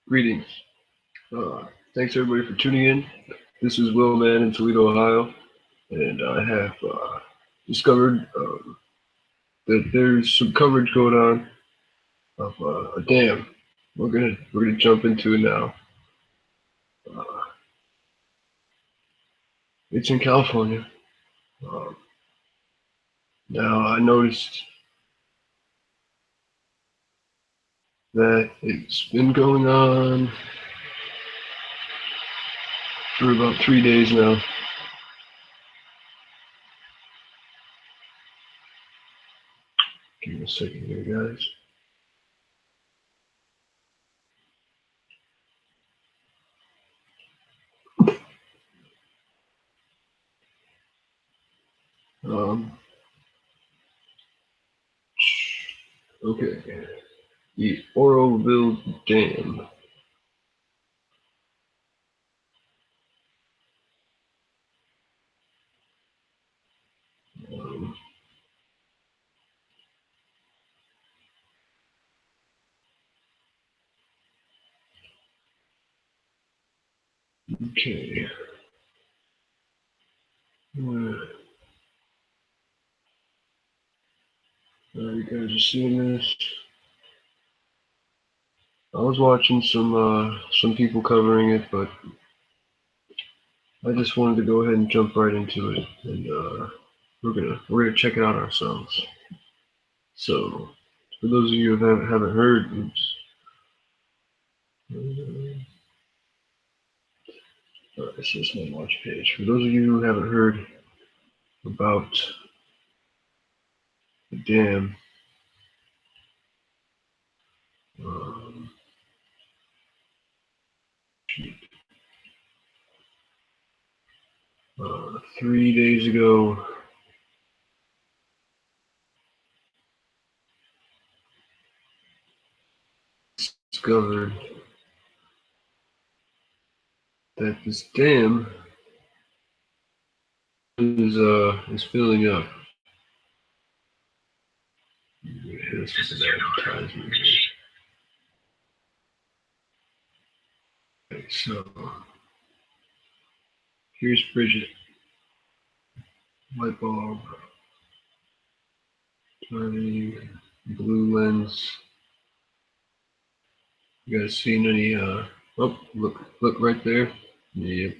Greetings. Thanks everybody for tuning in. This is Will Man in Toledo, Ohio, and I have discovered that there's some coverage going on of a dam. We're gonna jump into it now. Uh, it's in California. Um, Now I noticed that it's been going on for about 3 days now. Give me a second here, guys. Okay, the Oroville Dam. Um, okay. You guys are seeing this. I was watching some people covering it, but I just wanted to go ahead and jump right into it, and we're gonna check it out ourselves. So, for those of you who haven't heard, oops. This is my watch page. For those of you who haven't heard about the dam, um, 3 days ago, discovered that this dam is filling up. This is an advertisement. Okay, so here's Bridget. Light bulb. Tiny blue lens. You guys seen any oh look right there. Yep.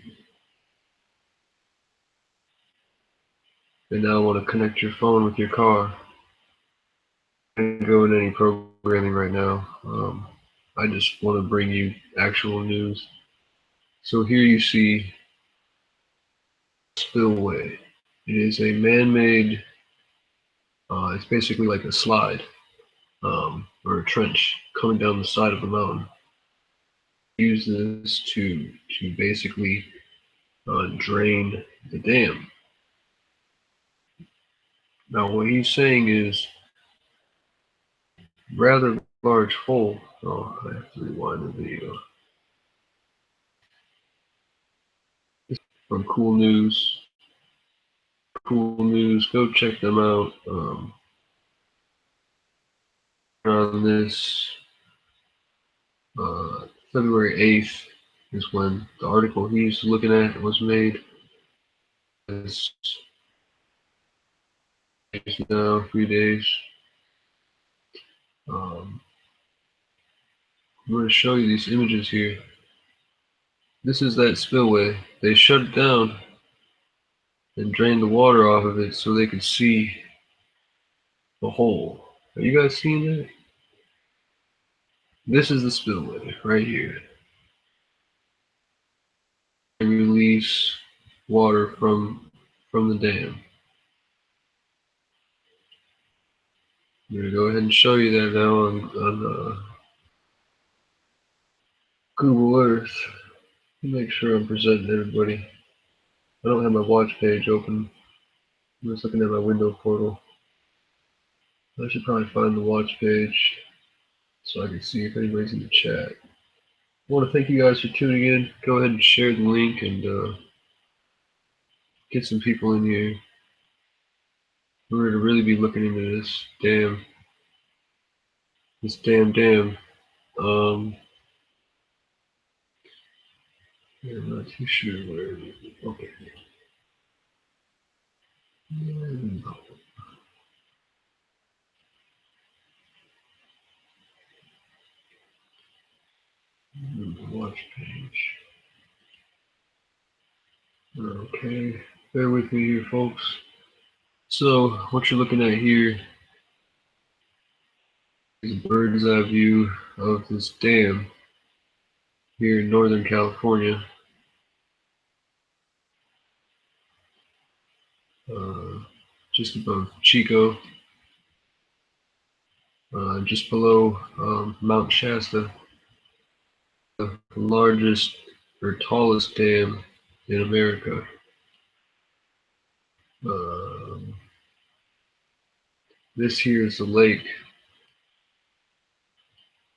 And now I want to connect your phone with your car. I can't go in any programming right now. I just want to bring you actual news. So here you see Spillway. It is a man-made, it's basically like a slide, or a trench coming down the side of the mountain. Use this to basically drain the dam. Now what he's saying is rather large hole. Oh, I have to rewind the video. From Cool News. Cool News, go check them out. On this February 8th is when the article he's looking at was made. It's now 3 days. I'm going to show you these images here. This is that spillway. They shut it down and drained the water off of it so they could see the hole. Are you guys seeing that? This is the spillway right here. They release water from the dam. I'm going to go ahead and show you that now on Google Earth. Make sure I'm presenting everybody. I don't have my watch page open. I'm just looking at my window portal. I should probably find the watch page so I can see if anybody's in the chat. I want to thank you guys for tuning in. Go ahead and share the link and get some people in here. We're going to really be looking into this dam. This damn dam. I'm not too sure where it is. Okay. Watch page. Okay, bear with me here, folks. So, what you're looking at here is a bird's eye view of this dam here in Northern California. Just above Chico, just below Mount Shasta, the largest or tallest dam in America. Um, this here is the lake,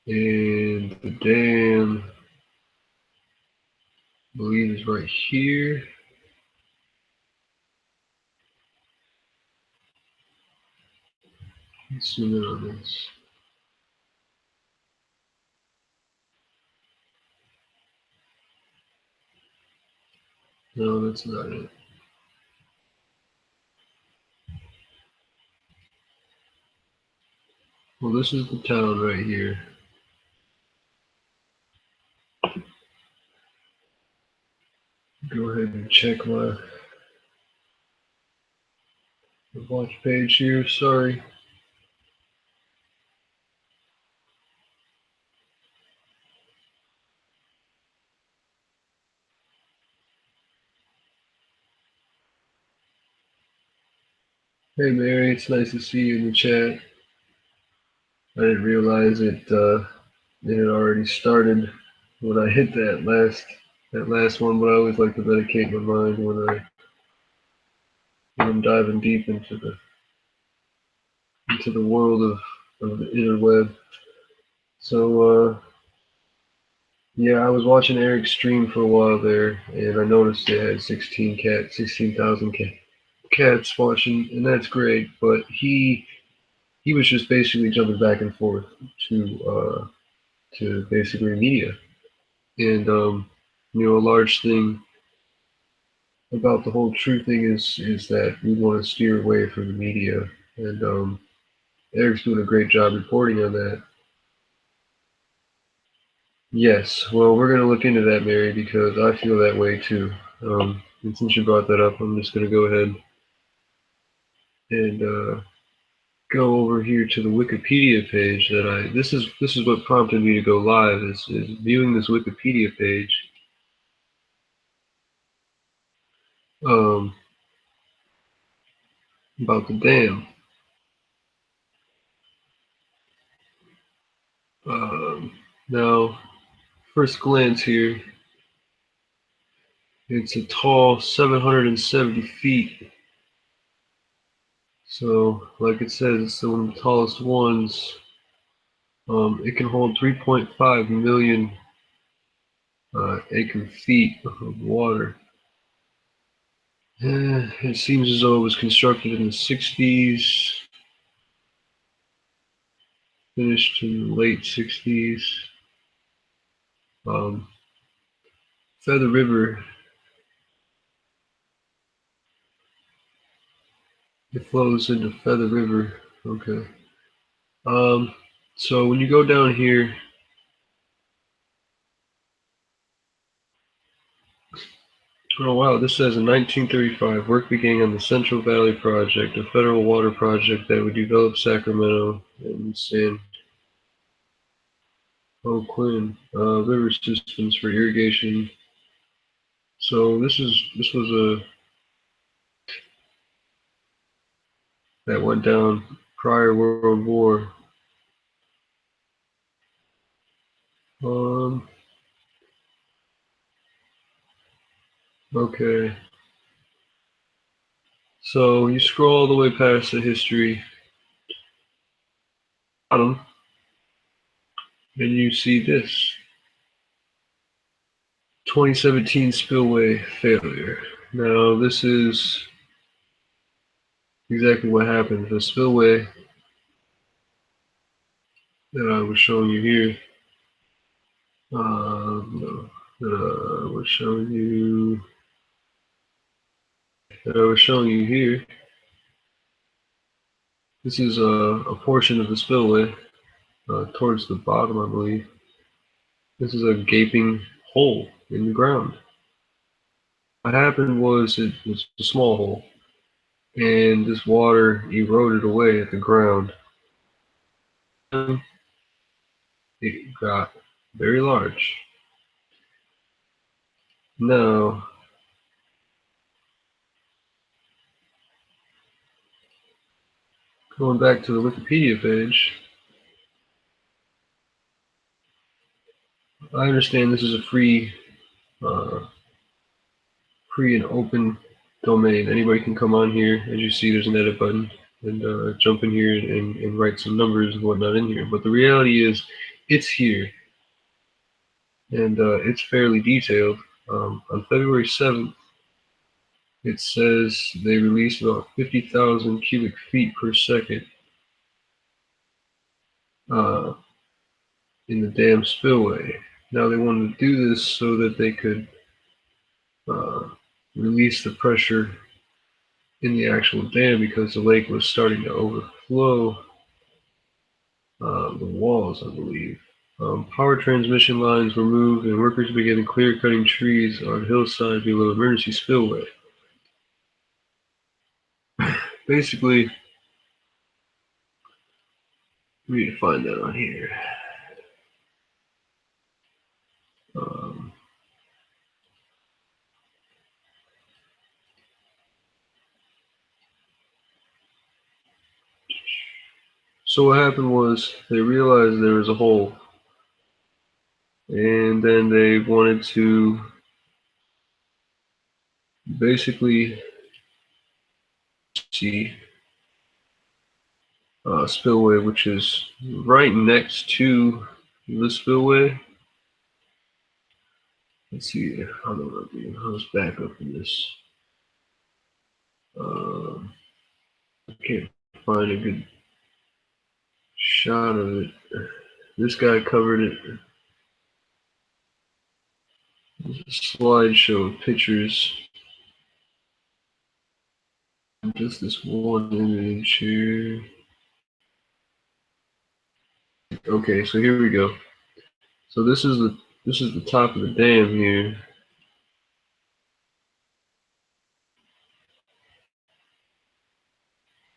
and the dam, I believe, is right here. Let's zoom in on this. No, that's not it. Well, this is the town right here. Go ahead and check my watch page here. Sorry. Hey Mary, it's nice to see you in the chat. I didn't realize it had already started when I hit that last one, but I always like to medicate my mind when I'm diving deep into the world of the interweb. So yeah, I was watching Eric's stream for a while there, and I noticed they had 16,000 cats watching, and that's great. But he was just basically jumping back and forth to basically media, and a large thing about the whole true thing is that we want to steer away from the media, and Eric's doing a great job reporting on that. Yes, well, we're going to look into that, Mary, because I feel that way too. And since you brought that up, I'm just going to go ahead and go over here to the Wikipedia page that this is what prompted me to go live is viewing this Wikipedia page um, about the dam. Now, first glance here, it's a tall 770 feet. So, like it says, it's one of the tallest ones. It can hold 3.5 million acre feet of water. It seems as though it was constructed in the 60s, finished in the late 60s. Um, Feather River, it flows into Feather River. Okay. So when you go down here, oh wow, this says in 1935, work began on the Central Valley Project, a federal water project that would develop Sacramento and San Joaquin river systems for irrigation. So this was a that went down prior World War. Um, okay. So you scroll all the way past the history bottom, and you see this 2017 Spillway failure. Now this is exactly what happened. The spillway that I was showing you here. No, we're showing you that I was showing you here. This is a portion of the spillway towards the bottom, I believe. This is a gaping hole in the ground. What happened was it was a small hole, and this water eroded away at the ground. It got very large. Now, going back to the Wikipedia page, I understand this is a uh, free and open domain. Anybody can come on here. As you see, there's an edit button, and jump in here and write some numbers and whatnot in here. But the reality is, it's here, and it's fairly detailed. On February 7th, it says they released about 50,000 cubic feet per second uh, in the dam spillway. Now they wanted to do this so that they could uh, release the pressure in the actual dam because the lake was starting to overflow the walls, I believe. Power transmission lines were moved and workers began clear cutting trees on hillside below emergency spillway. Basically, we need to find that on here. Um, so what happened was they realized there was a hole, and then they wanted to basically see spillway, which is right next to the spillway. Let's see, how do I do? I'll just back up in this. I can't find a good shot of it. This guy covered it. There's a slideshow of pictures. Just this one image here. Okay, so here we go. So this is the top of the dam here.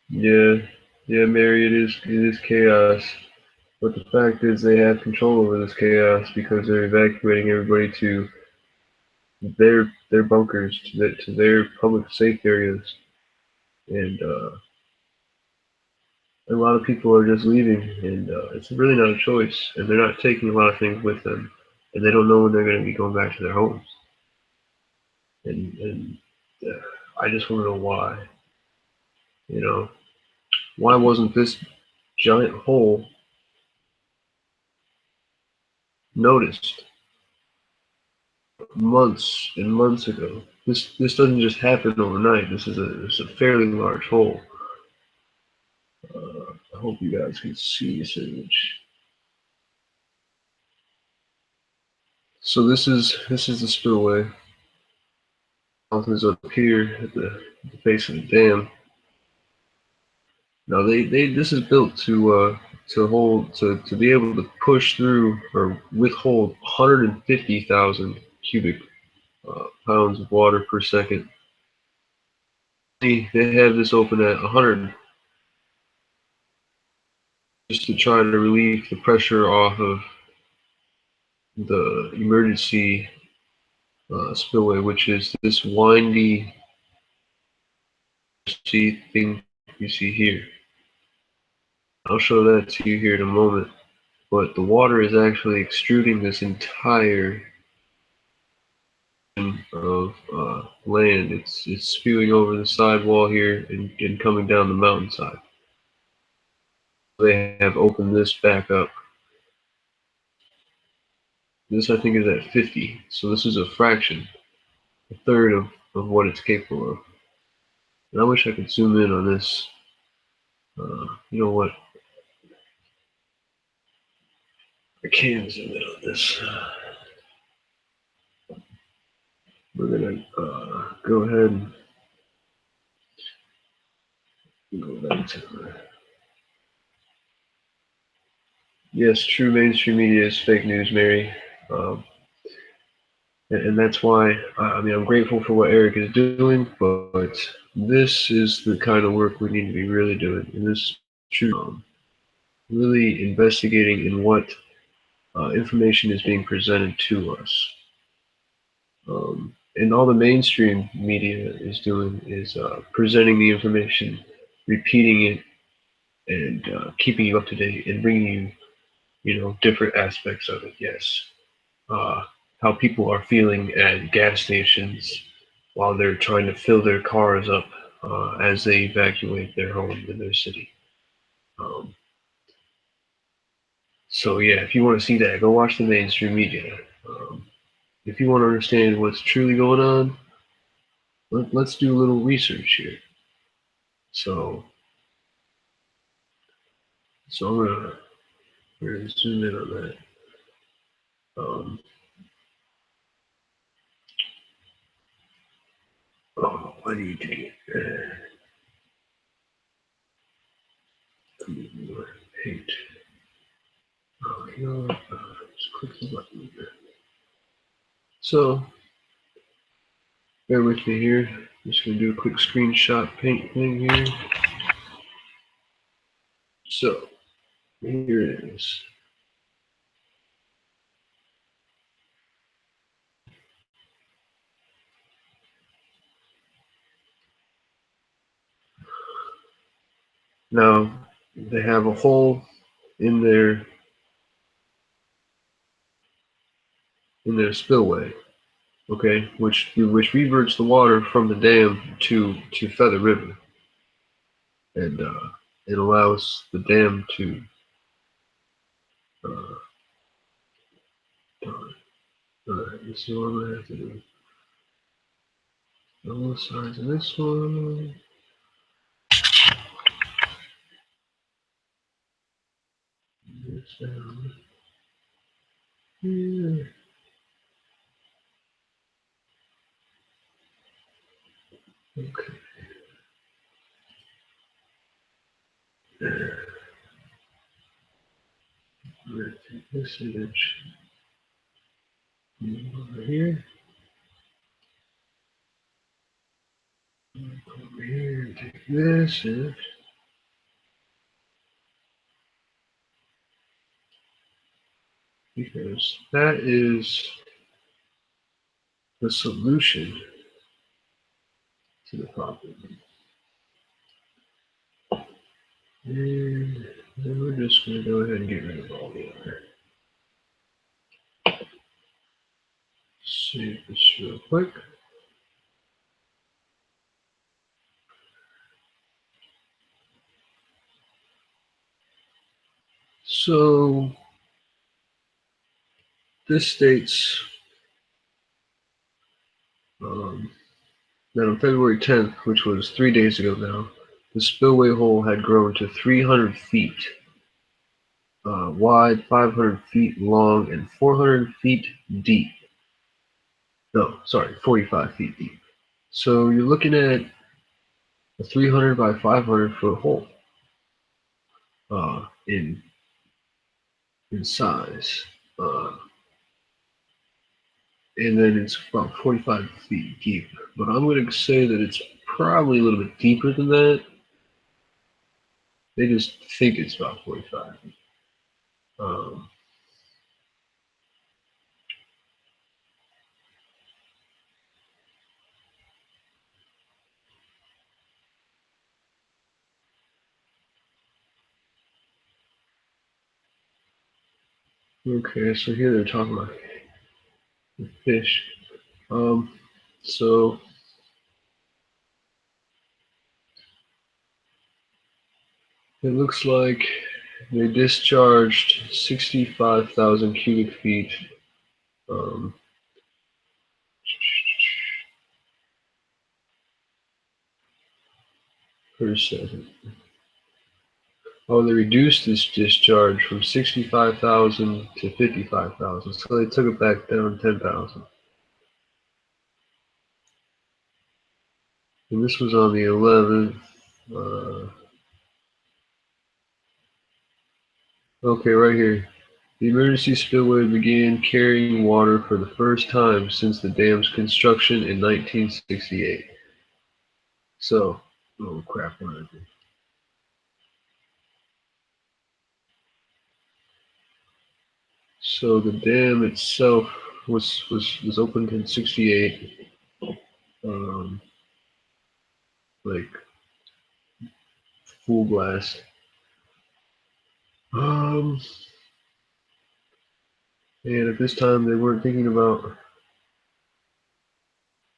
Yeah, yeah, Mary, it is chaos. But the fact is they have control over this chaos because they're evacuating everybody to their bunkers, to their public safe areas. And a lot of people are just leaving, and it's really not a choice. And they're not taking a lot of things with them, and they don't know when they're going to be going back to their homes. And I just want to know why. You know, why wasn't this giant hole noticed months and months ago? This doesn't just happen overnight. This is a fairly large hole. I hope you guys can see this image. So this is the spillway. Mountain is up here at the base of the dam. Now they this is built to be able to push through or withhold 150,000 cubic pounds of water per second. They have this open at 100 just to try to relieve the pressure off of the emergency spillway, which is this windy thing you see here. I'll show that to you here in a moment. But the water is actually extruding this entire of land. It's spewing over the sidewall here and coming down the mountainside. They have opened this back up. This I think is at 50, so this is a fraction, a third of what it's capable of. And I wish I could zoom in on this. You know what? I can zoom in on this. we're gonna go ahead and go back to yes, true mainstream media is fake news, Mary. Um, and that's why I mean I'm grateful for what Eric is doing, but this is the kind of work we need to be really doing, and this true really investigating in what information is being presented to us. And all the mainstream media is doing is presenting the information, repeating it, and keeping you up to date and bringing you, different aspects of it. Yes, uh, how people are feeling at gas stations while they're trying to fill their cars up as they evacuate their home in their city. Um, so yeah, if you want to see that, go watch the mainstream media. If you want to understand what's truly going on, let's do a little research here. So, so we're gonna zoom in on that. Um, oh, why do you take it? Hate. Oh, just click the button. So, bear with me here. I'm just gonna do a quick screenshot paint thing here. So, here it is. Now, they have a hole in their spillway, okay, which reverts the water from the dam to Feather River, and it allows the dam to uh, alright, this is what I'm gonna have to do. Both sides of this one. This down here. Okay. There. I'm gonna take this image over here. Over here and take this image. Because that is the solution to the problem. And then we're just going to go ahead and get rid of all the other. Save this real quick. So this states that on February 10th, which was 3 days ago now, the spillway hole had grown to 300 feet wide, 500 feet long, and 400 feet deep. No, sorry, 45 feet deep. So you're looking at a 300 by 500 foot hole in size. And then it's about 45 feet deep. But I'm going to say that it's probably a little bit deeper than that. They just think it's about 45. Um, okay, so here they're talking about the fish. So it looks like they discharged 65,000 cubic feet per second. Oh, they reduced this discharge from 65,000 to 55,000, so they took it back down 10,000. And this was on the 11th. Okay, right here. The emergency spillway began carrying water for the first time since the dam's construction in 1968. So, oh crap, what did I do? So the dam itself was opened in '68, like full blast. Um, and at this time they weren't thinking about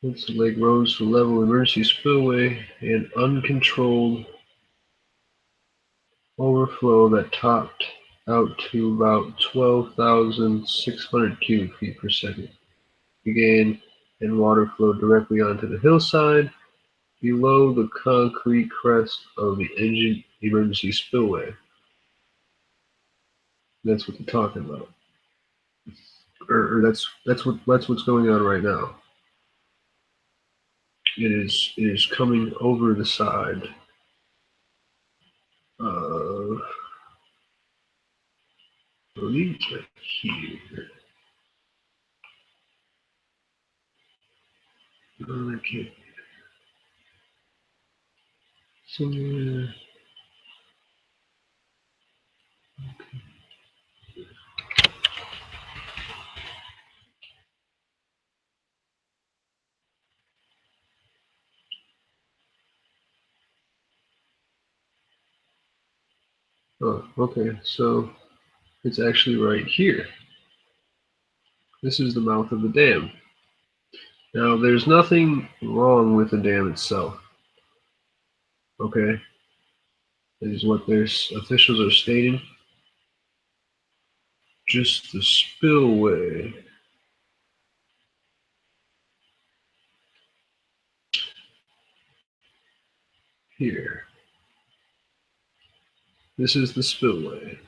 once the lake rose to level emergency spillway and uncontrolled overflow that topped out to about 12,600 cubic feet per second began, and water flowed directly onto the hillside below the concrete crest of the engine emergency spillway. That's what they're talking about, or that's what's going on right now. It is coming over the side. I believe it's right here. No, I can't. Somewhere. Oh, okay. So it's actually right here. This is the mouth of the dam. Now, there's nothing wrong with the dam itself. Okay, that is what their officials are stating. Just the spillway. Here. This is the spillway.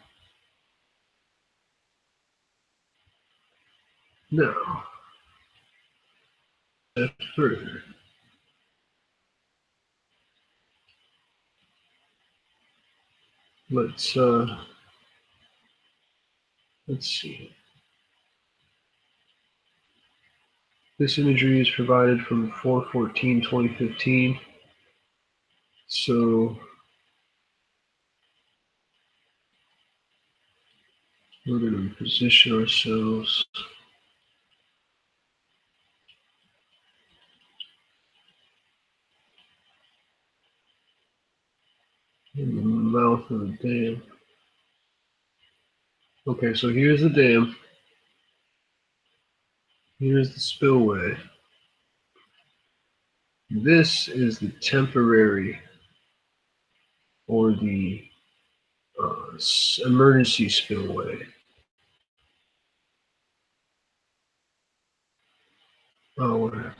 Now, further. Let's see. This imagery is provided from 4/14/2015. So we're going to position ourselves in the mouth of the dam. Okay, so here's the dam. Here's the spillway. This is the temporary or the emergency spillway. Oh, what happened?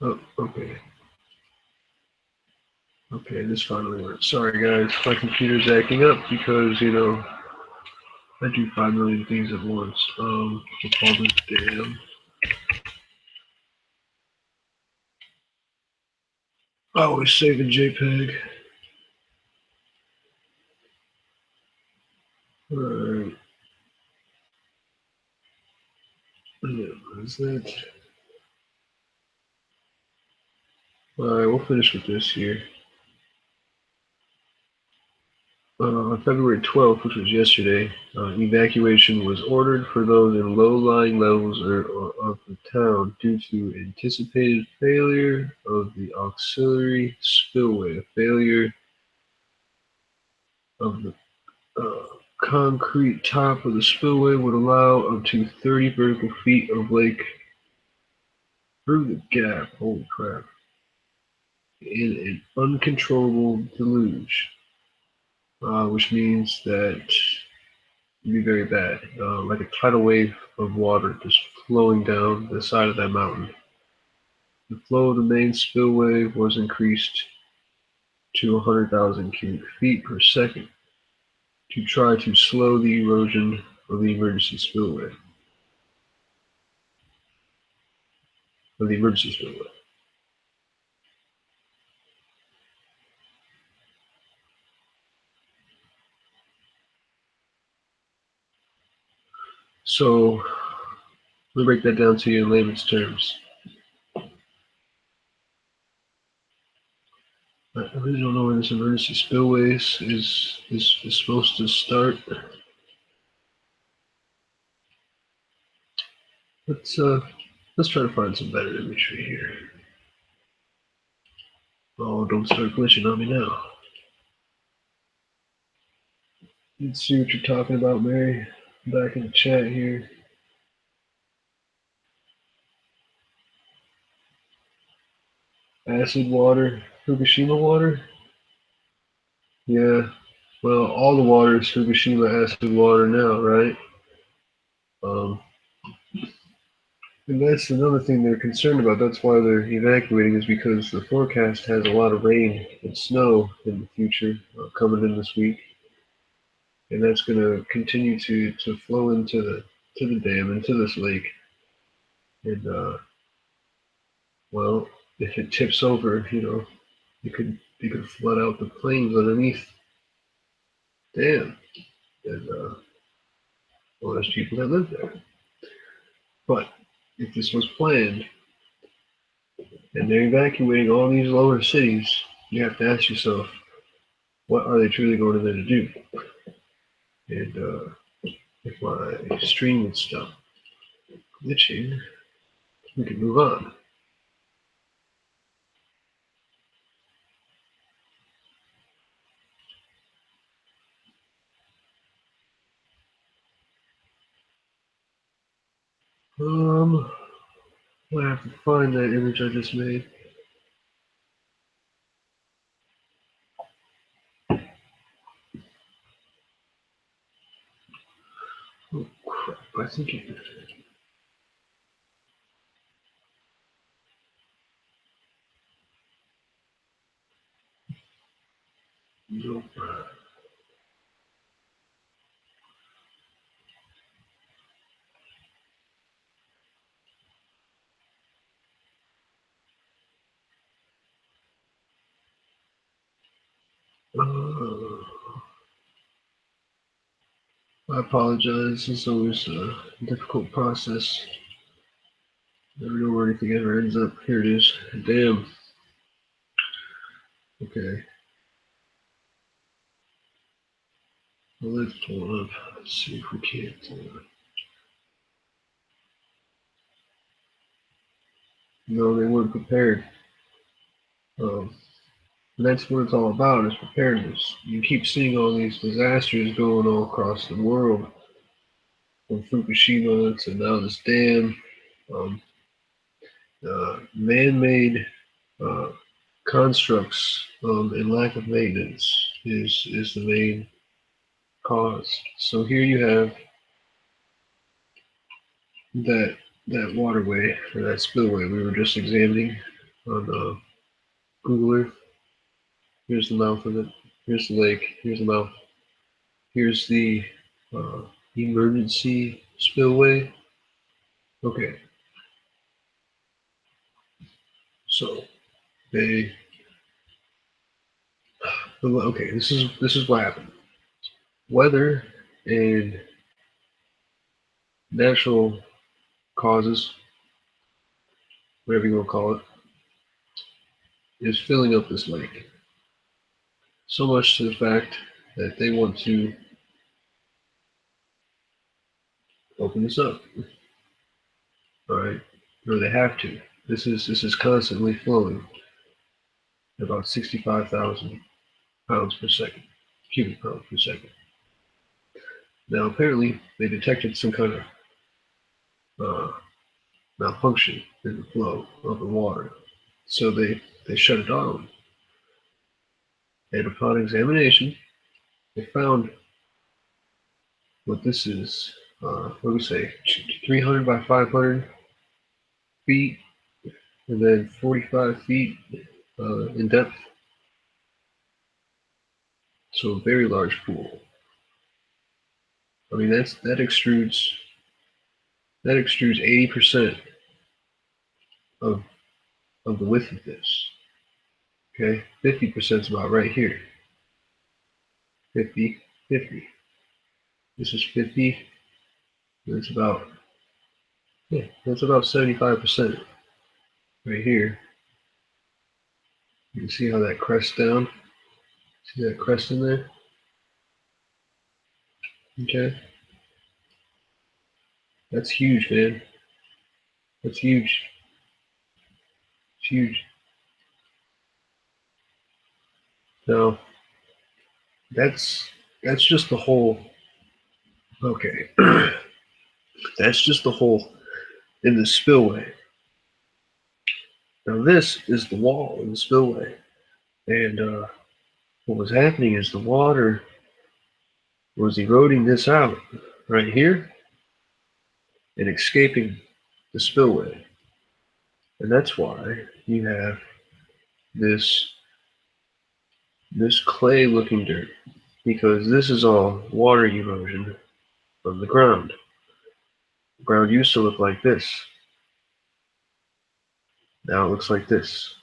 Oh, okay. Okay, this finally worked. Sorry, guys. My computer's acting up because, I do 5 million things at once. We'll call this dam. I always save in JPEG. Alright. What is that? Alright, we'll finish with this here. On February 12th, which was yesterday, evacuation was ordered for those in low-lying levels of the town due to anticipated failure of the auxiliary spillway. A failure of the concrete top of the spillway would allow up to 30 vertical feet of lake through the gap. Holy crap. In an uncontrollable deluge, which means that it'd be very bad, like a tidal wave of water just flowing down the side of that mountain. The flow of the main spillway was increased to 100,000 cubic feet per second to try to slow the erosion of the emergency spillway. of the emergency spillway. So let me break that down to you in layman's terms. I really don't know where this emergency spillways is supposed to start. Let's try to find some better imagery here. Oh, don't start glitching on me now. Let's see what you're talking about, Mary. Back in the chat here. Acid water, Fukushima water? Yeah. Well, all the water is Fukushima acid water now, right? And that's another thing they're concerned about. That's why they're evacuating, is because the forecast has a lot of rain and snow in the future coming in this week, and that's going to continue to flow into the dam, into this lake, and well, if it tips over, you could flood out the plains underneath the dam, and well, there's people that live there. But if this was planned and they're evacuating all these lower cities, you have to ask yourself, what are they truly going in there to do? And if my stream would stop glitching, we can move on. I have to find that image I just made. Oh crap! I think it. Nope. I apologize. It's always a difficult process. Never know where anything ever ends up. Here it is. Damn. Okay. Well, let's pull it up. Let's see if we can't. No, they weren't prepared. Um, and that's what it's all about, is preparedness. You keep seeing all these disasters going all across the world, from Fukushima to now this dam. Um, Man-made uh, constructs and lack of maintenance is the main cause. So here you have that waterway, or that spillway we were just examining on Google Earth. Here's the mouth of it. Here's the lake. Here's the mouth. Here's the uh, emergency spillway. Okay, so they. Okay, this is what happened. Weather and natural causes, whatever you want to call it, is filling up this lake. So much to the fact that they want to open this up. All right, or they have to. This is constantly flowing at about 65,000 pounds per second, cubic pounds per second. Now apparently they detected some kind of malfunction in the flow of the water, so they shut it down. And upon examination, they found what this is. What do we say? 300 by 500 feet, and then 45 feet in depth. So a very large pool. I mean, that extrudes 80% of the width of this. Okay, 50% is about right here. 50, 50. This is 50. That's about, yeah, that's about 75% right here. You can see how that crests down. See that crest in there? Okay. That's huge, man. That's huge. It's huge. Now, that's just the hole. Okay. That's just the hole in the spillway. Now this is the wall in the spillway. And what was happening is the water was eroding this out right here and escaping the spillway. And that's why you have this clay looking dirt, because this is all water erosion from the ground. The ground used to look like this. Now it looks like this.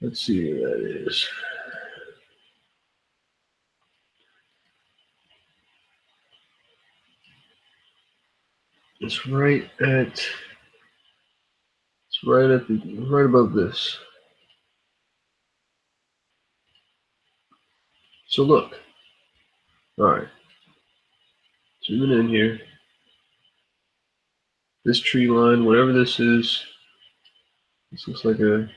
Let's see where that is. It's right above this. So look. Alright. Zooming in here. This tree line, whatever this is, this looks like a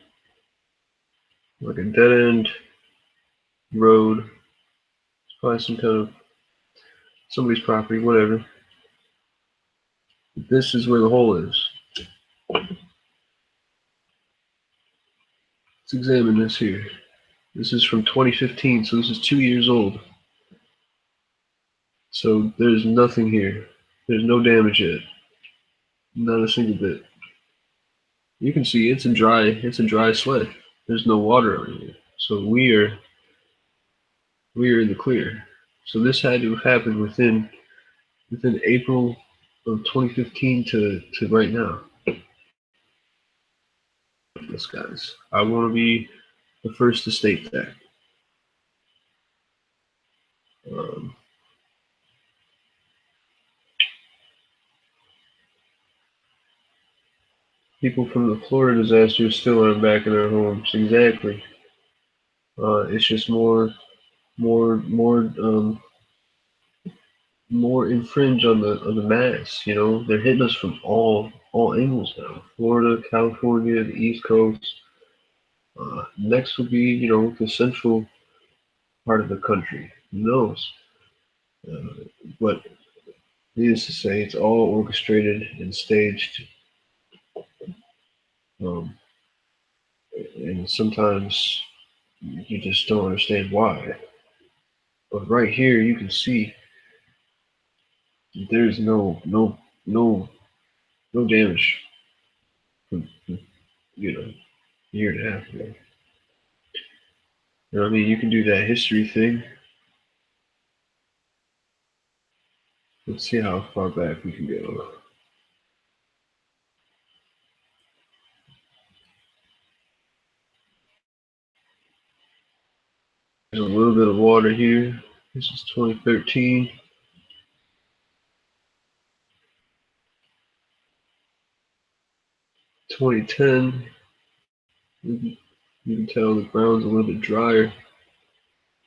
dead end road. It's probably some kind of somebody's property, whatever. This is where the hole is. Let's examine this here. This is from 2015, so this is 2 years old. So there's nothing here. There's no damage yet. Not a single bit. You can see it's a dry sled. There's no water on here. So we are in the clear. So this had to have happened within April of 2015 to right now. Yes, guys. I want to be the first to state that. People from the Florida disaster still aren't back in their homes. Exactly. It's just more infringe on the mass. You know, they're hitting us from all angles now. Florida, California, the East Coast. Next will be, you know, the central part of the country. Who knows? But needless to say, it's all orchestrated and staged. Um, and sometimes you just don't understand why. But right here, you can see there's no damage from, you know, a year and a half ago. You know what I mean? You can do that history thing. Let's see how far back we can go. There's a little bit of water here. This is 2013. 2010. You can tell the ground's a little bit drier.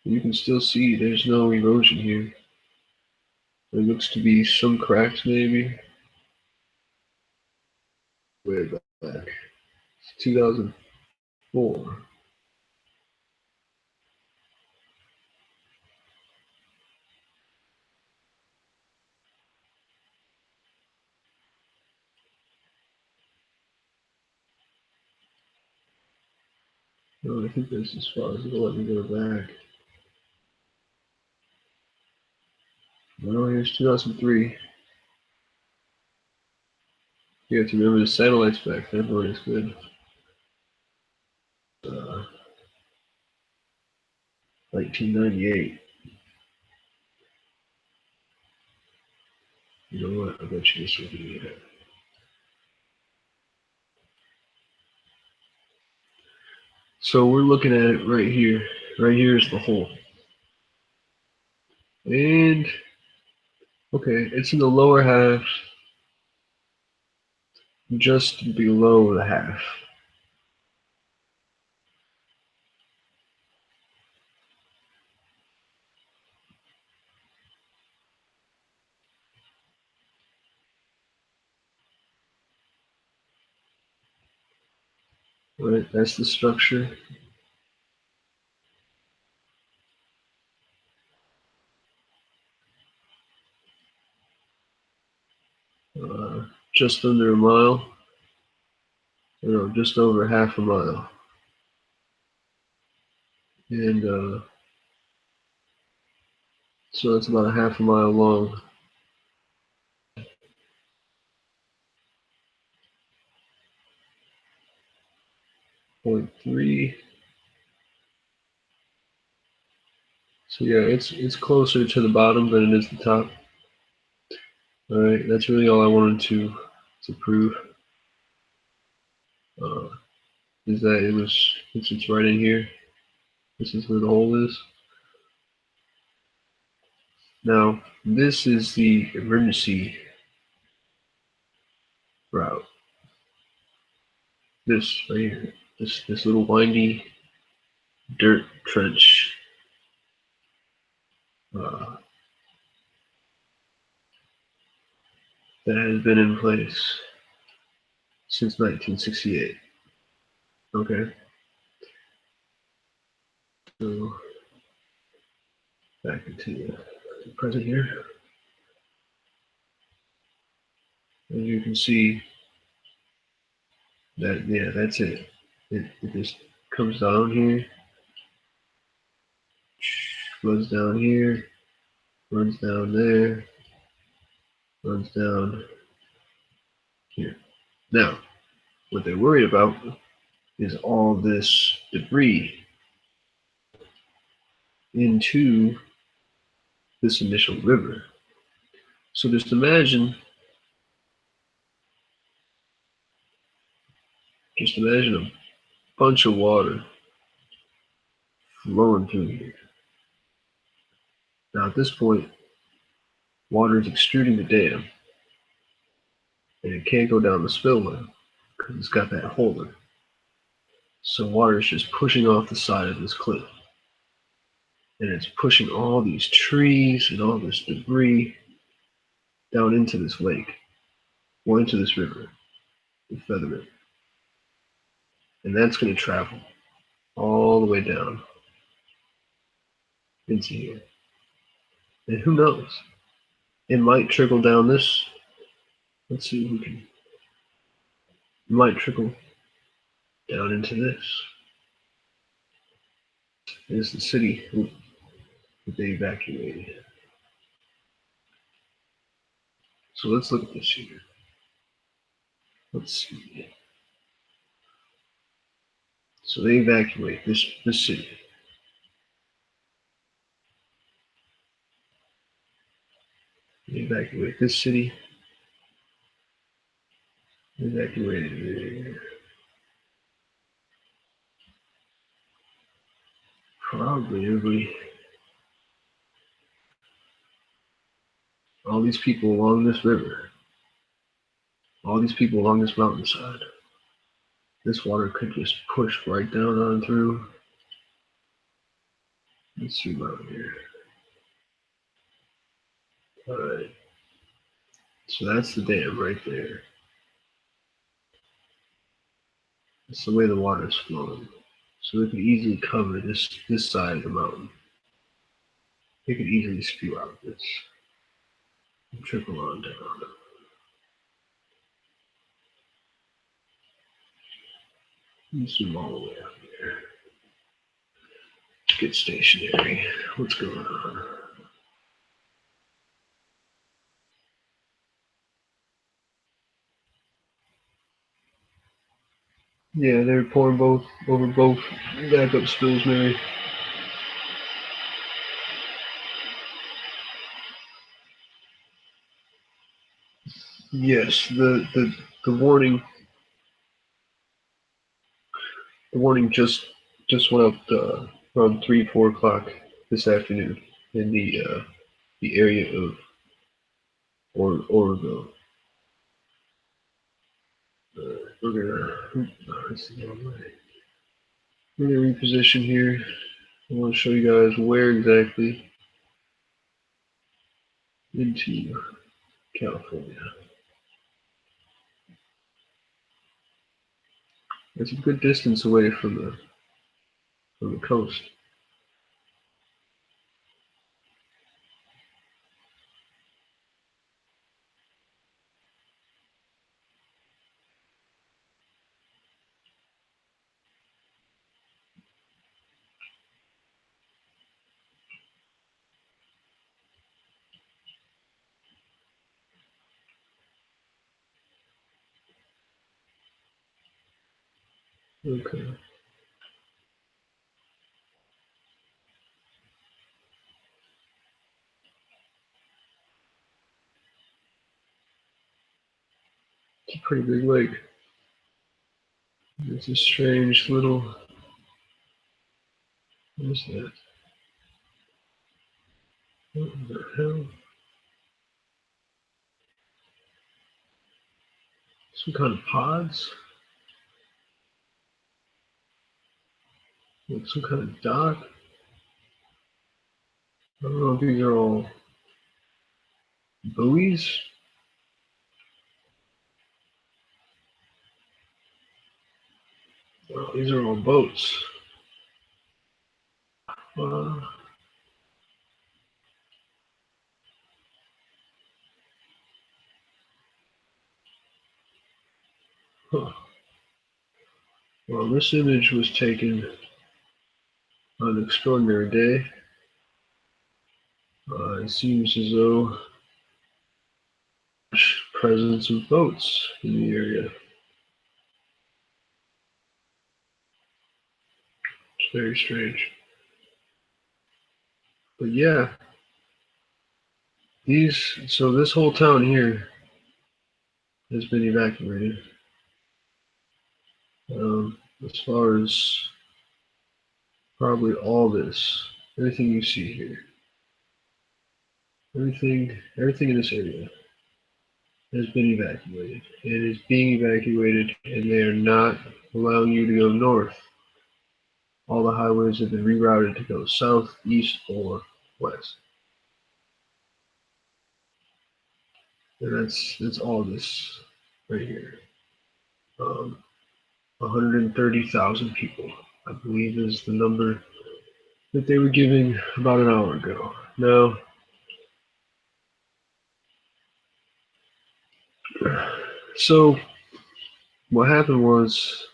You can still see there's no erosion here. There looks to be some cracks maybe. Way back. It's 2004. No, I think that's as far as it'll let me go back. No, here's 2003. You have to remember the satellites back then weren't as good. 1998. You know what? I bet you this will be it. So we're looking at it right here. Right here is the hole. And okay, it's in the lower half, just below the half. Right, that's the structure. Just under a mile. No, just over half a mile. And so it's about a half a mile long. 0.3. So yeah, it's closer to the bottom than it is the top. All right, that's really all I wanted to prove. Is that it's right in here. This is where the hole is. Now, this is the emergency route. This right here. This little windy dirt trench. Uh, that has been in place since 1968. Okay. So back into the present here. As you can see, that yeah, that's it. It just comes down here, flows down here, runs down there, runs down here. Now, what they're worried about is all this debris into this initial river. So just imagine a bunch of water flowing through here. Now at this point, water is extruding the dam, and it can't go down the spillway because it's got that hole in it. So water is just pushing off the side of this cliff, and it's pushing all these trees and all this debris down into this lake, or into this river, the Featherman. And that's going to travel all the way down into here. And who knows? It might trickle down this. Let's see if we can. It might trickle down into this. This is the city that they evacuated. So let's look at this here. Let's see. So they evacuate this city. They evacuate this city. They evacuated probably everybody. All these people along this river. All these people along this mountainside. This water could just push right down on through. Let's zoom out here. Alright. So that's the dam right there. That's the way the water is flowing. So it could easily cover this side of the mountain. It could easily spew out this and trickle on down. Let's zoom all the way out here. Get stationary. What's going on? Yeah, they're pouring both over both backup spills, Mary. Yes, the warning just went out around 3, 4 o'clock this afternoon in the area of Oroville. We're gonna let's see, we're gonna reposition here. I want to show you guys where exactly into California. It's a good distance away from the coast. Okay. It's a pretty big lake. It's a strange little. What is that? What the hell? Some kind of pods? Like some kind of dock? I don't know if these are all buoys. Oh, these are all boats. Uh, huh. Well, this image was taken on an extraordinary day. It seems as though there's presence of boats in the area. It's very strange. But yeah, so this whole town here has been evacuated. As far as probably all this, everything you see here, everything in this area has been evacuated. It is being evacuated, and they are not allowing you to go north. All the highways have been rerouted to go south, east, or west. And that's all this right here. 130,000 people, I believe, is the number that they were giving about an hour ago. Now, so what happened was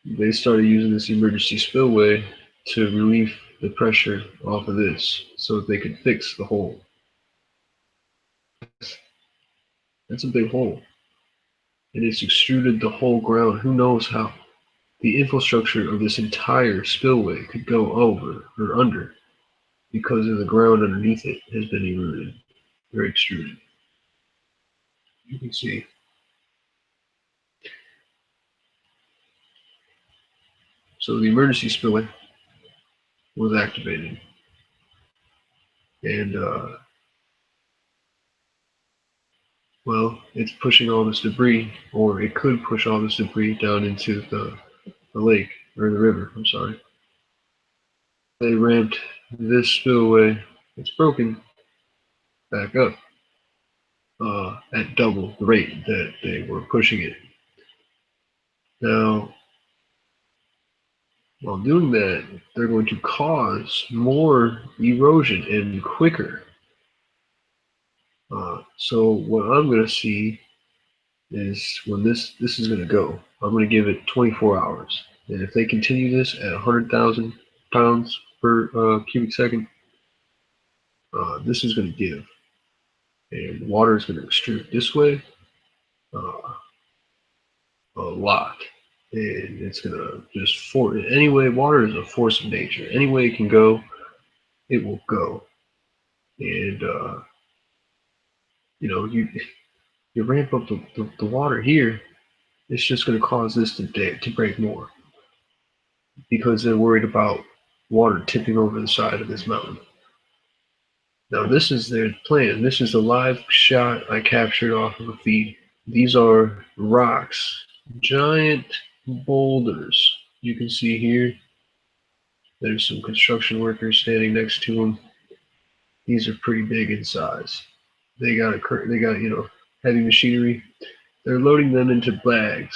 they started using this emergency spillway to relieve the pressure off of this so that they could fix the hole. That's a big hole. And it's extruded the whole ground. Who knows how? The infrastructure of this entire spillway could go over or under because of the ground underneath it has been eroded or extruded. You can see. So the emergency spillway was activated. And, well, it's pushing all this debris, or it could push all this debris down into the lake, or the river, I'm sorry. They ramped this spillway, it's broken, back up at double the rate that they were pushing it. Now, while doing that, they're going to cause more erosion and quicker. So what I'm going to see is when this is going to go, I'm going to give it 24 hours. And if they continue this at 100,000 pounds per cubic second, this is going to give. And water is going to extrude this way a lot. And it's going to just force. Anyway, water is a force of nature. Any way it can go, it will go. And you ramp up the water here, it's just going to cause this to break more because they're worried about water tipping over the side of this mountain. Now this is their plan. This is a live shot I captured off of a feed. These are rocks, giant boulders. You can see here, there's some construction workers standing next to them. These are pretty big in size. They got heavy machinery. They're loading them into bags.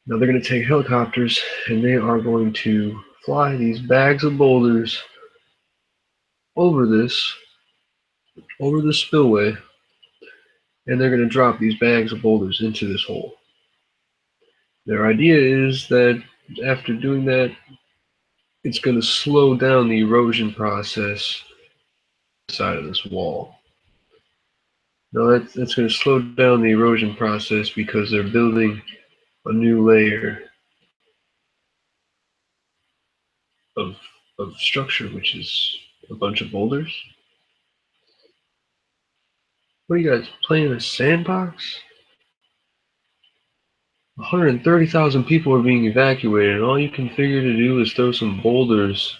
Now they're going to take helicopters and they are going to fly these bags of boulders over the spillway, and they're going to drop these bags of boulders into this hole. Their idea is that after doing that, it's going to slow down the erosion process side of this wall. Now that's going to slow down the erosion process because they're building a new layer of structure, which is a bunch of boulders. What are you guys playing a sandbox? 130,000 people are being evacuated, and all you can figure to do is throw some boulders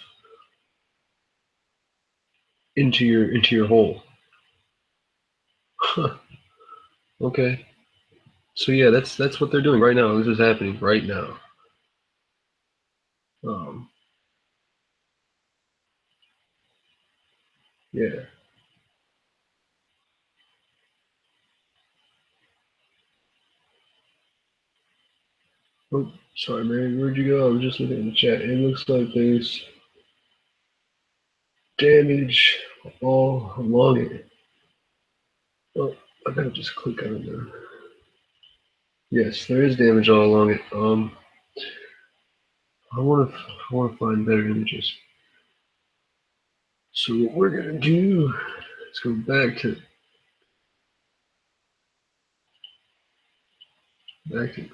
into your hole. Okay. So yeah, that's what they're doing right now. This is happening right now. Yeah. Oh, sorry, man. Where'd you go? I was just looking at the chat. It looks like there's damage all along it. Oh, I gotta just click on it now. Yes, there is damage all along it. I wanna find better images. So what we're gonna do is go back to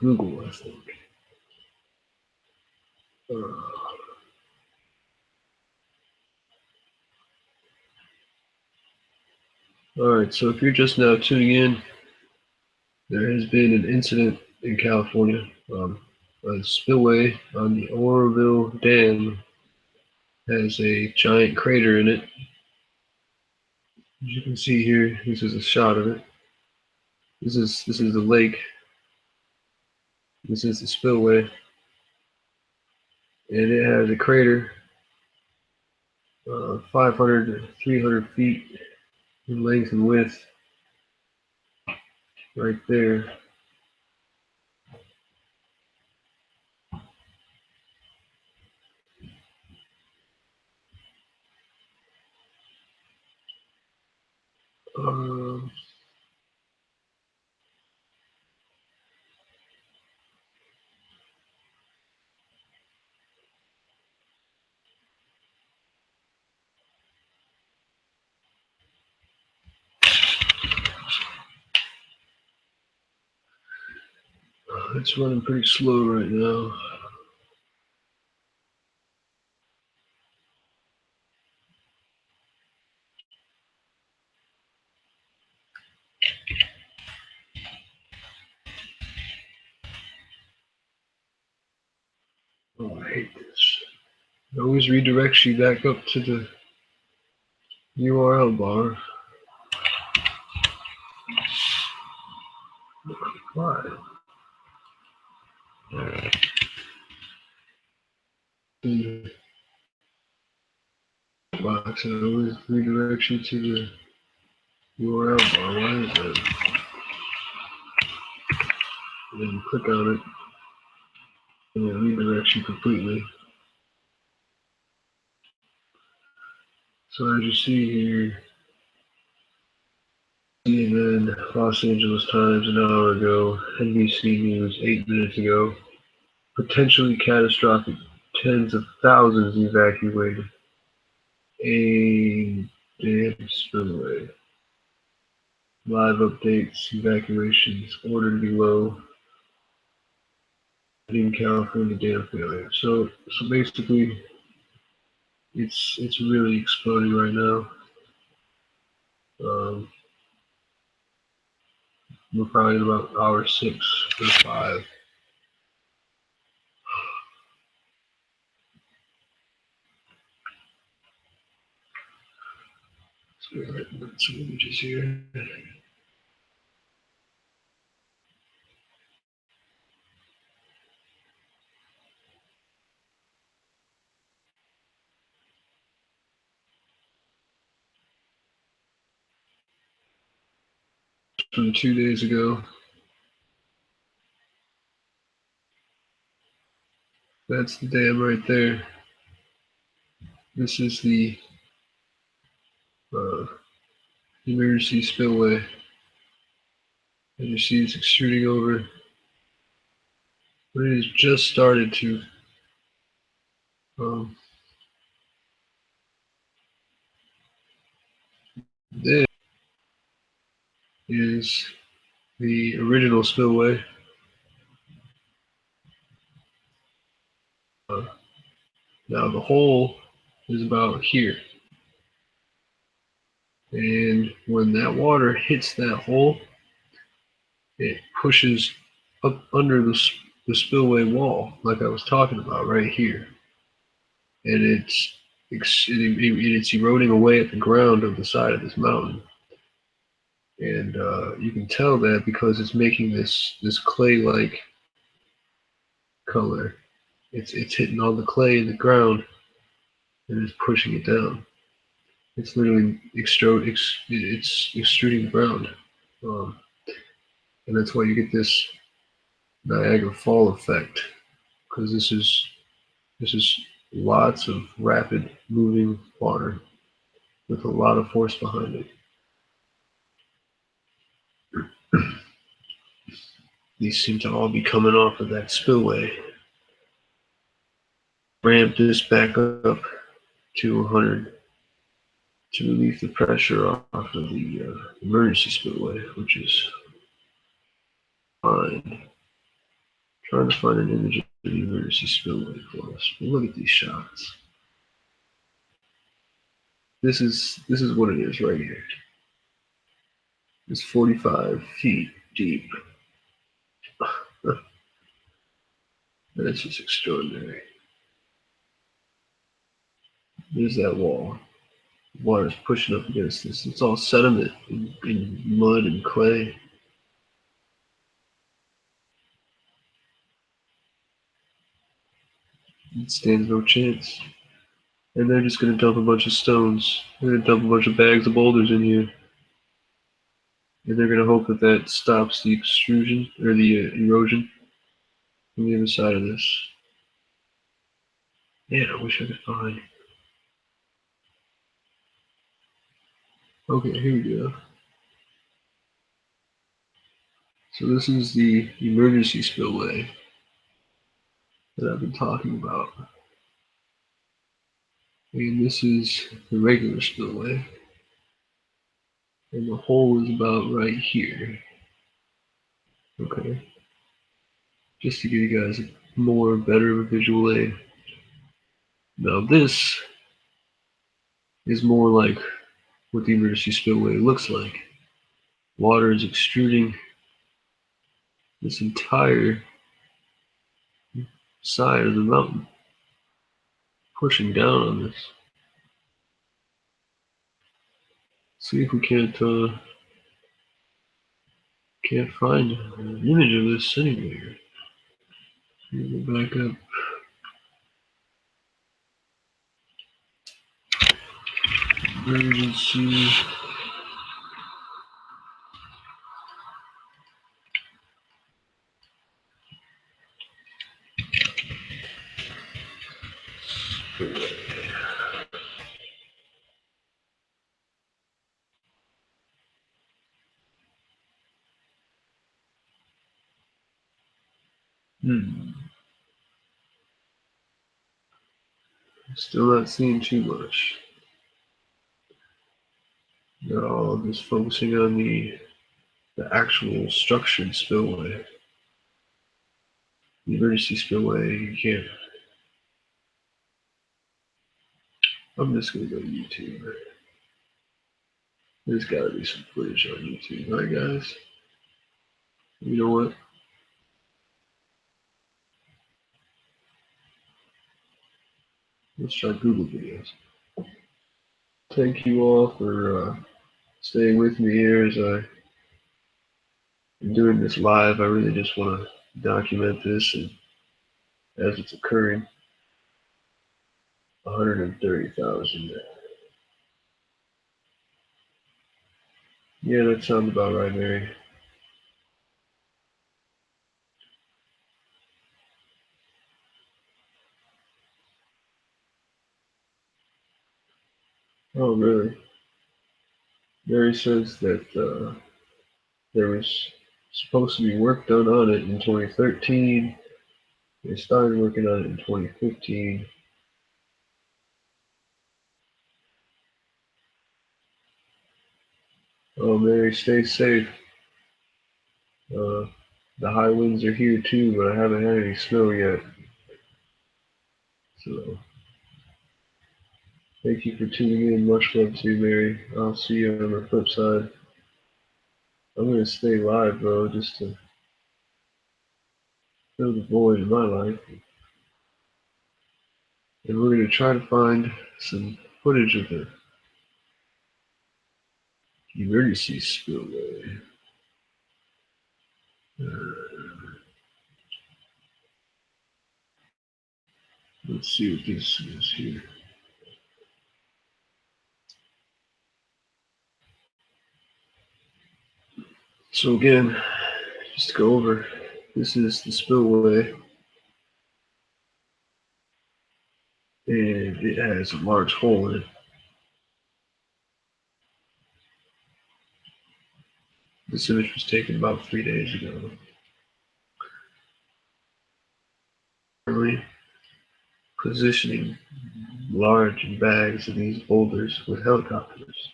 Google, I think. Alright, so if you're just now tuning in, there has been an incident in California. A spillway on the Oroville Dam has a giant crater in it. As you can see here, this is a shot of it. This is the lake. This is the spillway, and it has a crater, 500 to 300 feet in length and width, right there. It's running pretty slow right now. Oh, I hate this. It always redirects you back up to the URL bar. Why? The box, it always redirects you to the URL bar. Why is that? And then you click on it, and it redirects you completely. So as you see here, CNN, Los Angeles Times an hour ago, NBC News 8 minutes ago, potentially catastrophic, tens of thousands evacuated. A damn spillway. Live updates, evacuations, ordered below. In California dam failure. So basically, it's really exploding right now. We're probably at about hour 6 or 5. So we're writing some images here. From 2 days ago. That's the dam right there. This is the emergency spillway. As you see, it's extruding over. But it has just started to this is the original spillway. Now the hole is about here. And when that water hits that hole, it pushes up under the spillway wall, like I was talking about right here. And it's eroding away at the ground of the side of this mountain. And you can tell that because it's making this clay-like color. It's hitting all the clay in the ground and it's pushing it down. It's literally it's extruding the ground, and that's why you get this Niagara Fall effect, because this is lots of rapid moving water with a lot of force behind it. These seem to all be coming off of that spillway. Ramp this back up to 100 to relieve the pressure off of the emergency spillway, which is fine. Trying to find an image of the emergency spillway for us. But look at these shots. This is what it is right here. It's 45 feet deep. That's just extraordinary. There's that wall. Water's pushing up against this. It's all sediment and mud and clay. It stands no chance. And they're just going to dump a bunch of stones. They're going to dump a bunch of bags of boulders in here. And they're going to hope that that stops the extrusion or the erosion from the other side of this. Man, I wish I could find. Okay, here we go. So this is the emergency spillway that I've been talking about. And this is the regular spillway. And the hole is about right here. Okay. Just to give you guys a more better visual aid. Now this is more like what the emergency spillway looks like. Water is extruding this entire side of the mountain, pushing down on this. See if we can't find an image of this anywhere. Go back up. Emergency. Still not seeing too much. They're all just focusing on the actual structured spillway. The emergency spillway, you can't. I'm just gonna go to YouTube. There's gotta be some footage on YouTube, right guys? You know what? Let's try Google videos. Thank you all for staying with me here as I am doing this live. I really just want to document this and as it's occurring. 130,000. Yeah, that sounds about right, Mary. Oh, really? Mary says that there was supposed to be work done on it in 2013. They started working on it in 2015. Oh, Mary, stay safe. Uh, the high winds are here too, but I haven't had any snow yet. So, thank you for tuning in. Much love to you, Mary. I'll see you on the flip side. I'm gonna stay live, bro, just to fill the void in my life. And we're gonna try to find some footage of the emergency spillway. Let's see what this is here. So again, just to go over, this is the spillway, and it has a large hole in it. This image was taken about 3 days ago. Currently positioning large bags of these boulders with helicopters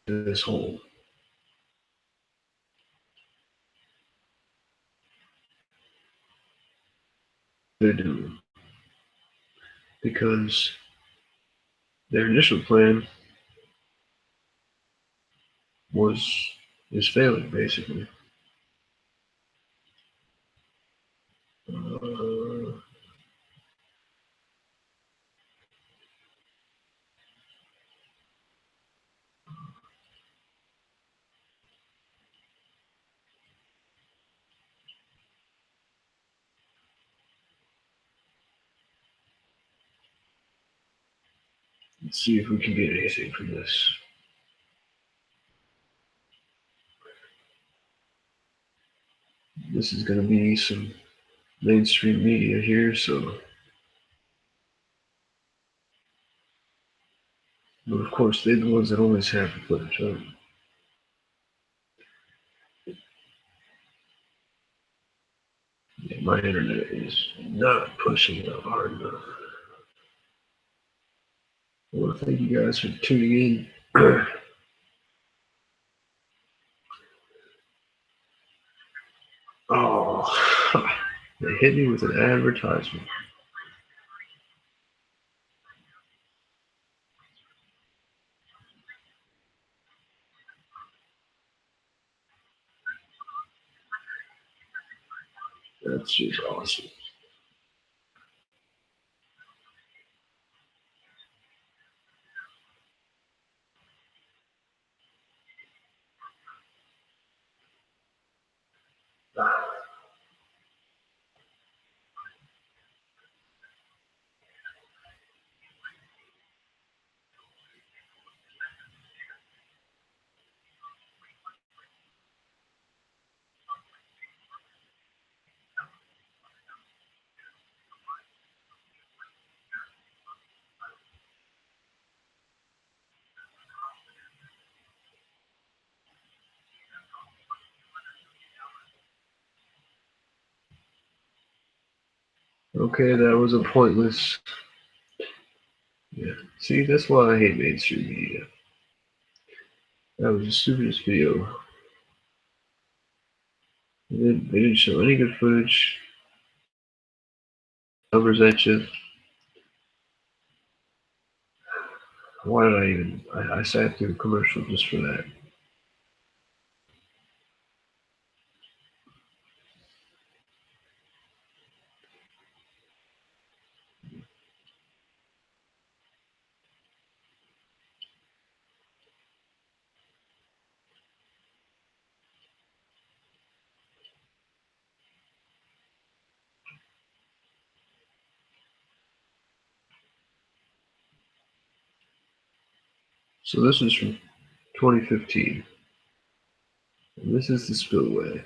in this hole. They're doing because their initial plan was is failing basically. Uh, let's see if we can get anything from this. This is going to be some mainstream media here, so. But of course, they're the ones that always have the footage, right? Yeah, my internet is not pushing up hard enough. I want to thank you guys for tuning in. Oh, they hit me with an advertisement. That's just awesome. Okay, that was a pointless. Yeah. See, that's why I hate mainstream media. That was the stupidest video. They didn't show any good footage. Numbers at you. Why did I even? I sat through a commercial just for that. So this is from 2015. And this is the spillway.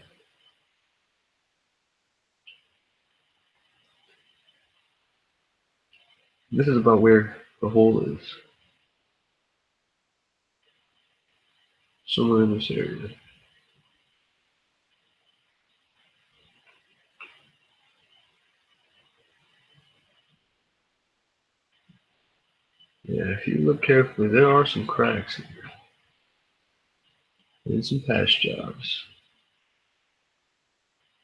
This is about where the hole is. Somewhere in this area. Yeah, if you look carefully, there are some cracks here. And some patch jobs.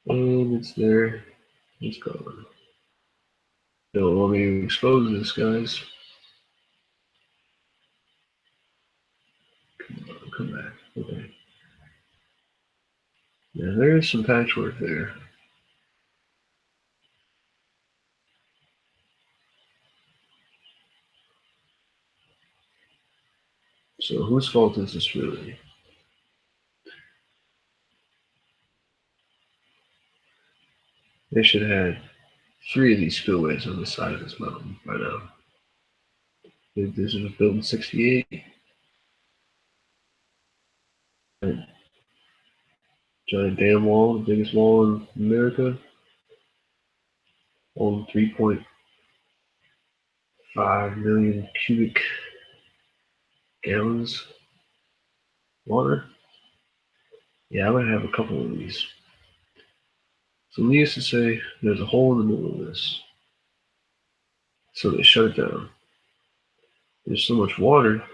And it's there. It's gone. Don't want me to expose this, guys. Come back. Okay. Yeah, there is some patchwork there. So whose fault is this really? They should have had 3 of these spillways on the side of this mountain by now. This was built in '68. Giant dam wall, the biggest wall in America. On 3.5 million cubic gallons water. Yeah, I'm gonna have a couple of these. So needless to say, there's a hole in the middle of this. So they shut it down. There's so much water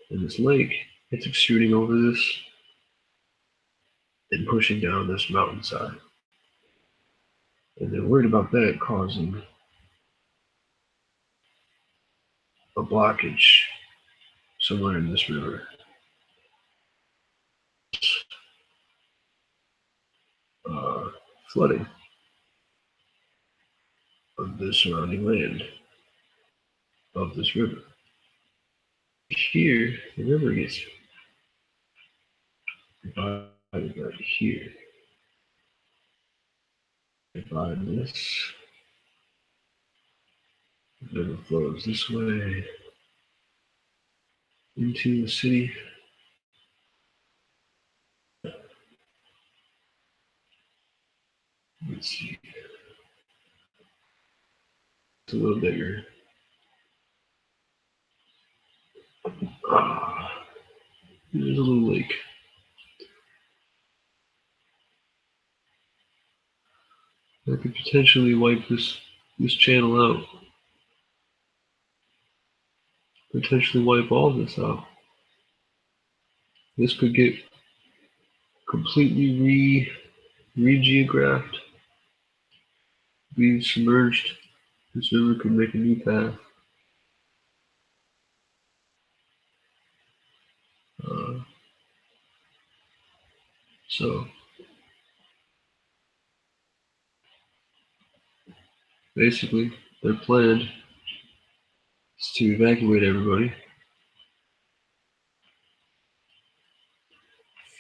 in this lake, it's extruding over this and pushing down this mountainside. And they're worried about that causing a blockage somewhere in this river. Flooding of the surrounding land of this river. Here, the river gets divided right here. Divide this. The river flows this way into the city. Let's see. It's a little bigger. There's a little lake. I could potentially wipe this channel out. Potentially wipe all this out. This could get completely regeographed, be submerged. This river could make a new path. So basically, their plan is to evacuate everybody,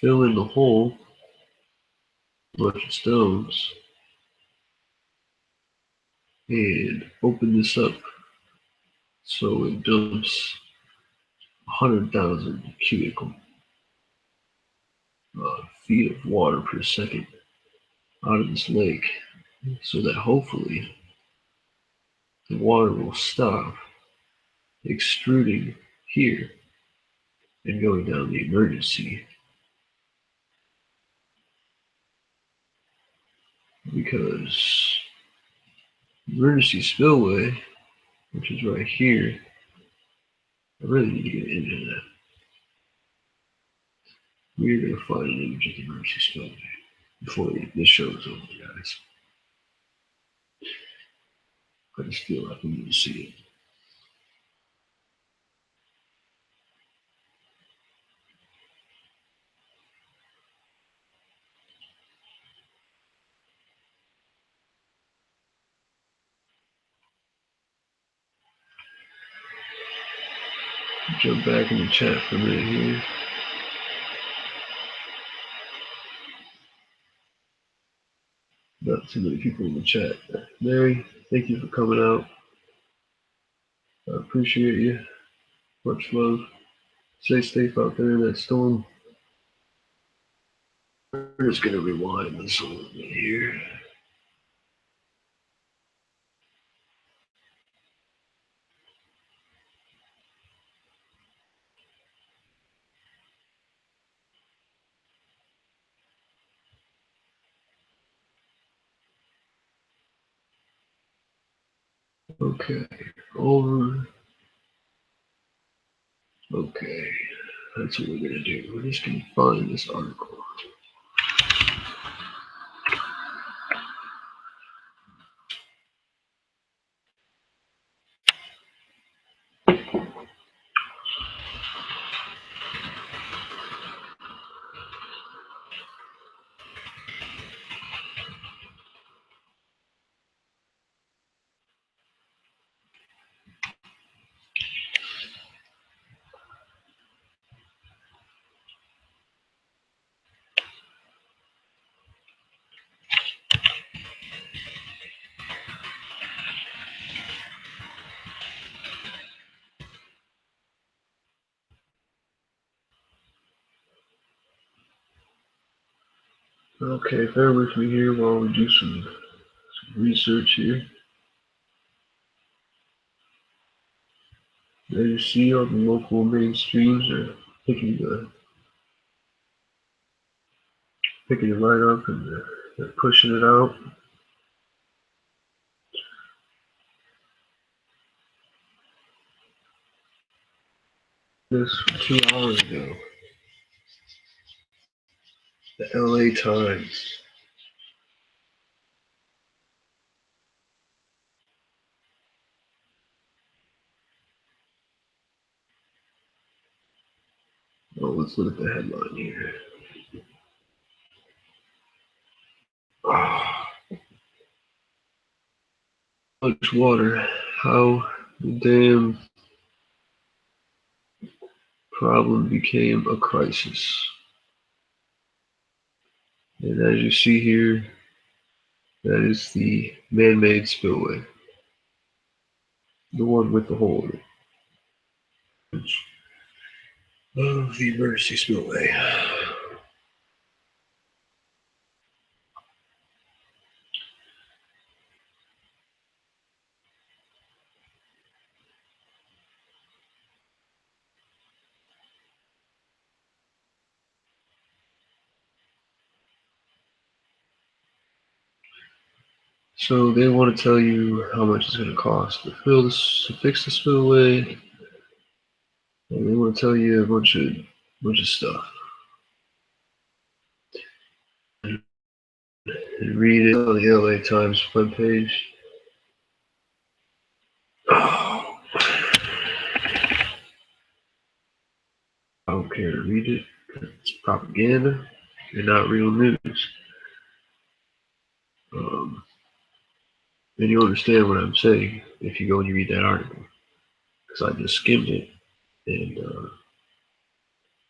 fill in the hole, a bunch of stones, and open this up so it dumps 100,000 cubic feet of water per second out of this lake, so that hopefully the water will stop extruding here and going down the emergency. Because emergency spillway, which is right here, I really need to get into that. We're going to find an image of the emergency spillway before this show is over, guys. I just feel like we need to see it. Jump back in the chat for a minute here. Not too many people in the chat. Mary, thank you for coming out. I appreciate you. Much love. Stay safe out there in that storm. We're just gonna rewind this a little bit here. Okay, over. Okay, that's what we're gonna do. We're just gonna find this article. Okay, bear with me here while we do some research here. As you see, all the local mainstreams are picking it right up and they're pushing it out. This 2 hours ago, the LA Times. Oh, let's look at the headline here. Much water, how the dam problem became a crisis. And as you see here, that is the man-made spillway, the one with the hole in it of the emergency spillway. So they want to tell you how much it's going to cost to fix the spillway, and they want to tell you a bunch of stuff. And read it on the LA Times webpage. Oh, I don't care to read it. It's propaganda and not real news. And you'll understand what I'm saying if you go and you read that article, because I just skimmed it and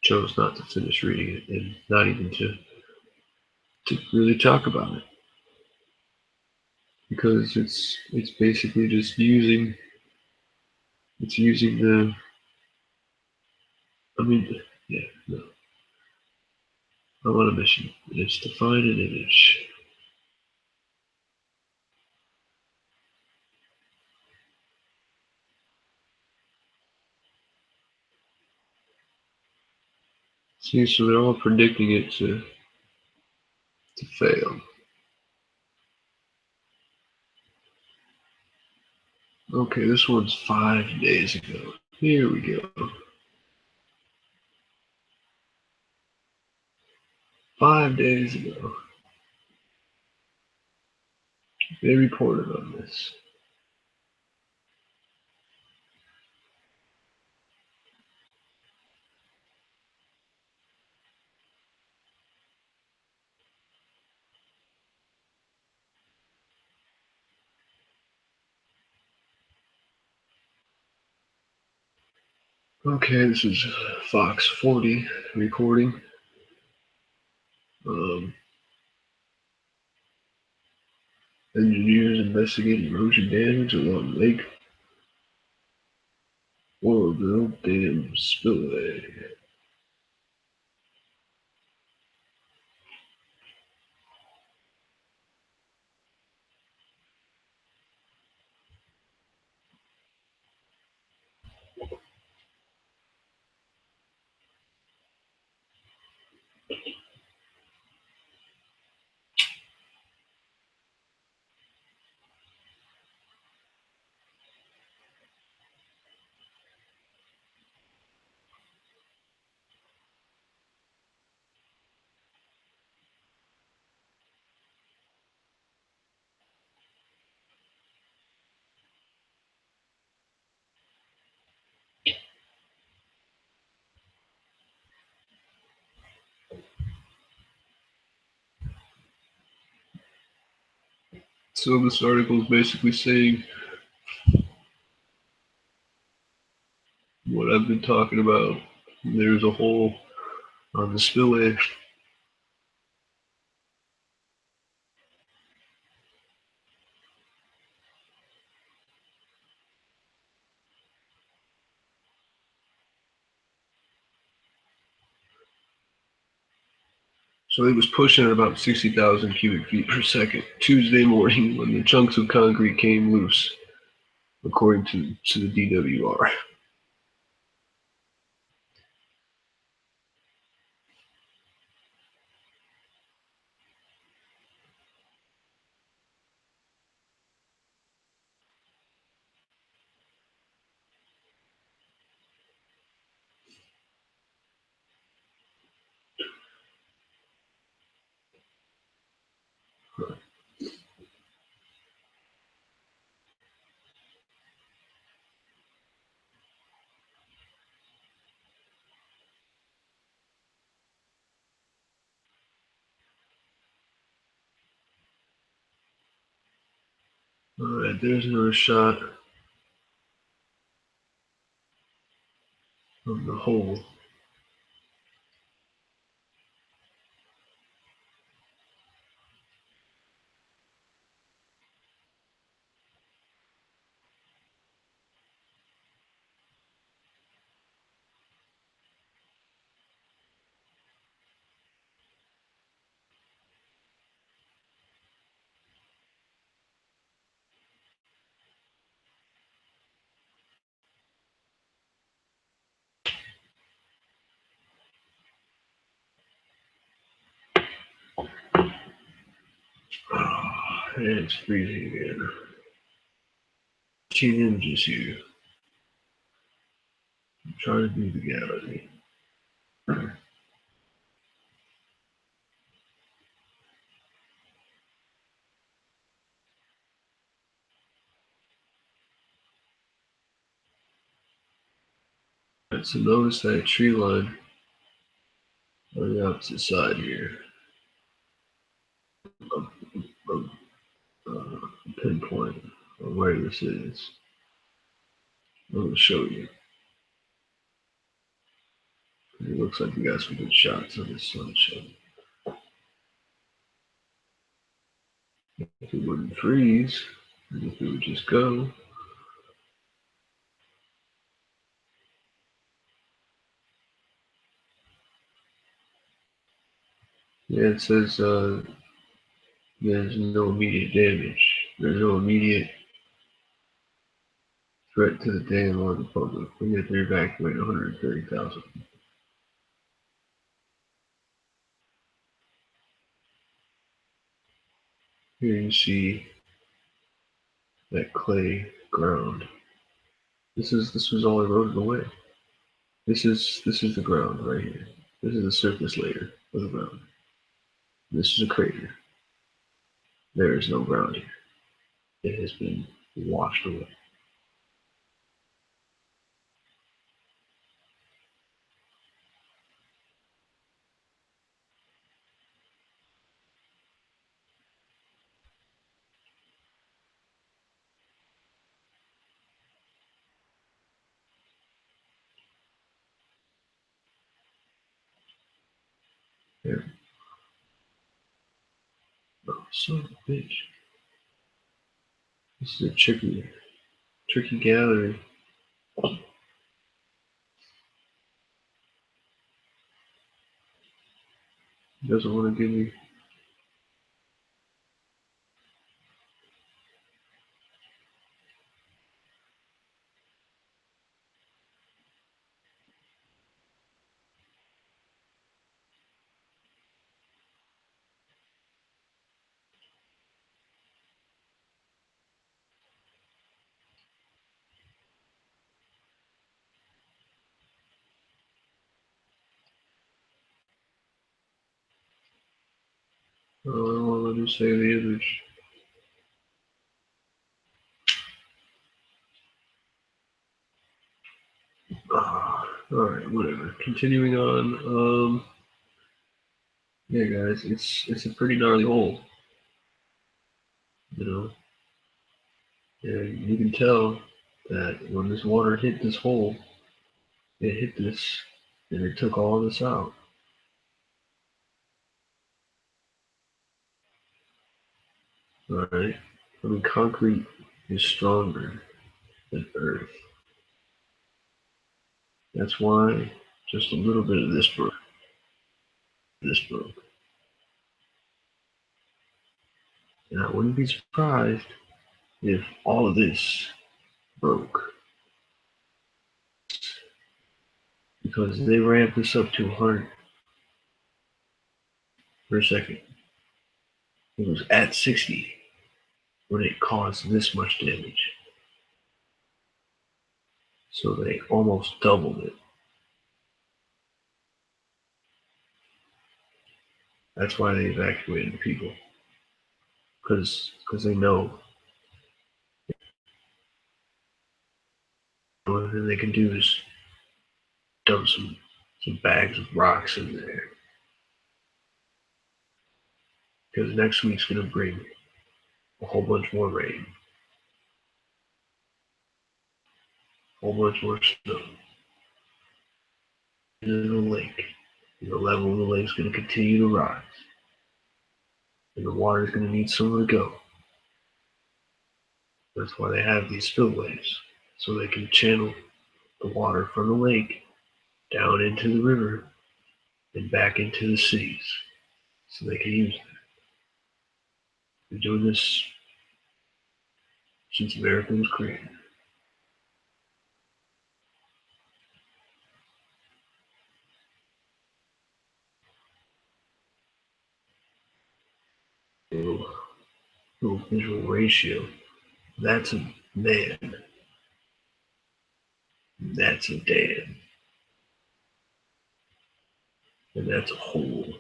chose not to finish reading it and not even to really talk about it, because it's basically just using the, I mean, yeah, no, I'm on a mission. It's to find an image. See, so they're all predicting it to fail. Okay, this one's 5 days ago. Here we go. 5 days ago, they reported on this. Okay, this is Fox 40 reporting. Engineers investigate erosion damage along lake. Oroville Dam Spillway. So this article is basically saying what I've been talking about. There's a hole on the spillway. So it was pushing at about 60,000 cubic feet per second Tuesday morning when the chunks of concrete came loose, according to the DWR. Alright, there's another shot of the hole. And it's freezing again. 15 inches here. I'm trying to do the galley. Alright, so notice that tree line on the opposite side here of pinpoint of where this is. I'm going to show you. It looks like we got some good shots of this sunshine. If it wouldn't freeze, and if it would just go. Yeah, it says there's no immediate damage. There's no immediate threat to the dam or the public. We had to evacuate 130,000. Here you see that clay ground. This was all eroded away. This is the ground right here. This is the surface layer of the ground. This is a crater. There is no ground here. It has been washed away. There. Oh, son of a bitch. This is a tricky gallery. He doesn't want to give me. I don't want to let me save the image. Alright, whatever. Continuing on. Yeah, guys, it's a pretty gnarly hole. You know, and you can tell that when this water hit this hole, it hit this and it took all this out. Alright? I mean, concrete is stronger than earth. That's why just a little bit of this broke. This broke. And I wouldn't be surprised if all of this broke. Because they ramped this up to 100 per second. It was at 60 when it caused this much damage. So they almost doubled it. That's why they evacuated the people. Because they know the only thing they can do is dump some bags of rocks in there. Because next week's going to bring a whole bunch more rain. A whole bunch more snow. Into the lake. And the level of the lake's going to continue to rise. And the water's going to need somewhere to go. That's why they have these spillways. So they can channel the water from the lake down into the river and back into the cities. So they can use that. Been doing this since America was created. Little visual ratio. That's a man. That's a dam. And that's a hole.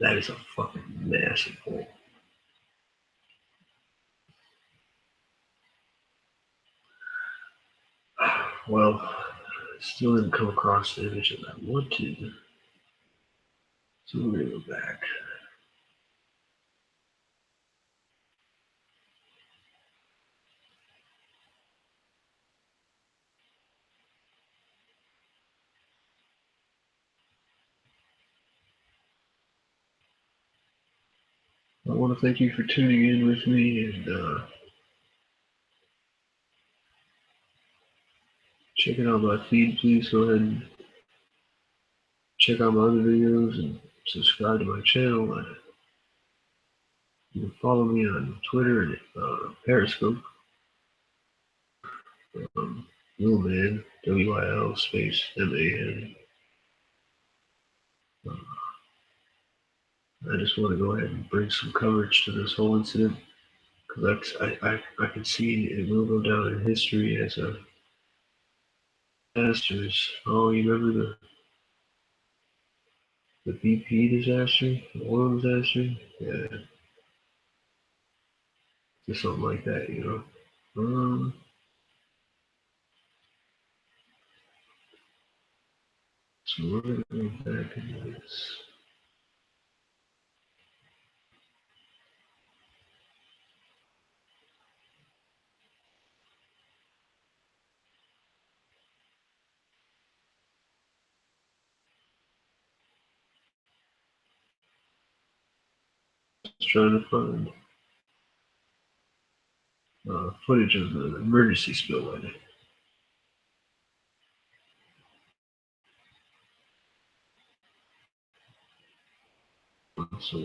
That is a fucking massive hole. Well, still didn't come across the image that I wanted. So we're gonna go back. I want to thank you for tuning in with me and checking out my feed. Please go ahead and check out my other videos and subscribe to my channel. You can follow me on Twitter and Periscope. Willman, WIL space MAN. I just want to go ahead and bring some coverage to this whole incident because I can see it will go down in history as a disasters. Oh, you remember the BP disaster, the oil disaster? Yeah, just something like that, you know. So we're gonna go back into this. Just trying to find footage of the emergency spillway. So,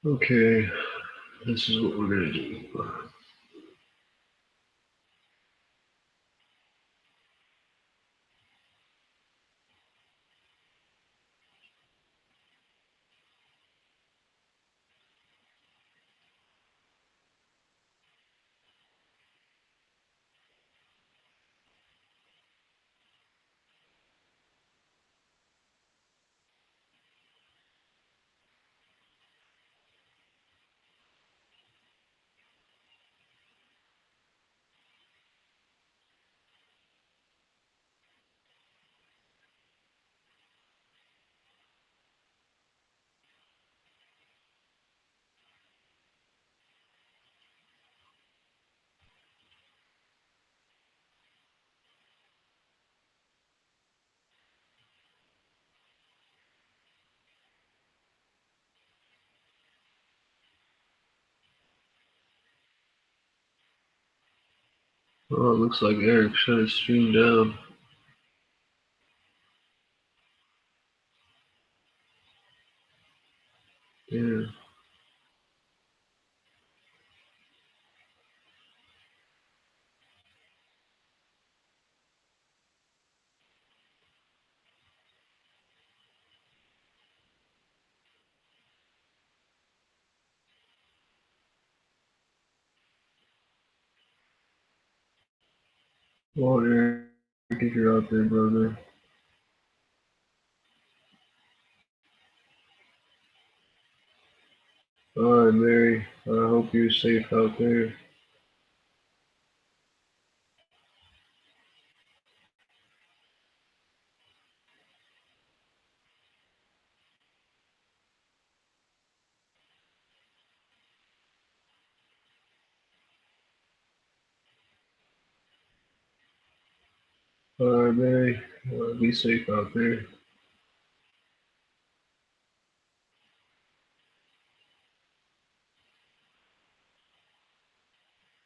okay, this is what we're gonna do. Oh, it looks like Eric shut his stream down. Yeah. Well, Eric, if you're out there, brother. All right, Mary. I hope you're safe out there. All right, Mary. Be safe out there.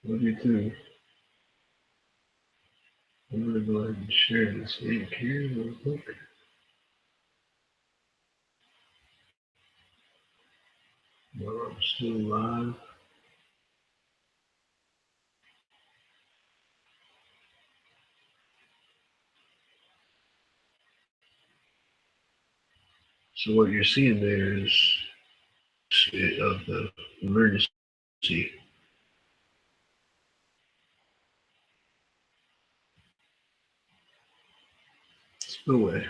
Love you too. I'm gonna go ahead and share this link here real quick. While I'm still live. So what you're seeing there is of the emergency spillway.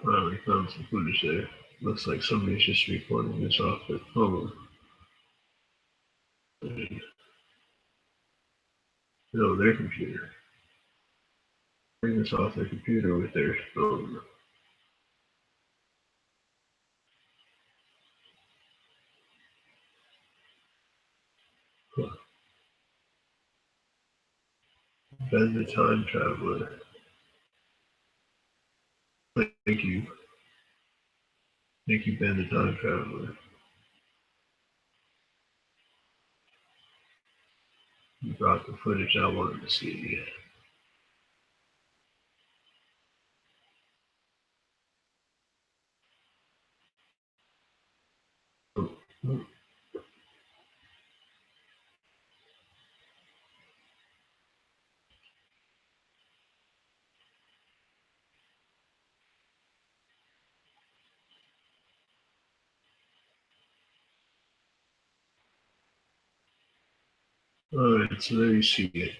We found some footage there. Looks like somebody's just recording this off their phone. No, their computer. Bring this off their computer with their phone. Ben the Time Traveler. Thank you. Thank you, Ben the Time Traveler. You brought the footage I wanted to see. Alright, so there you see it.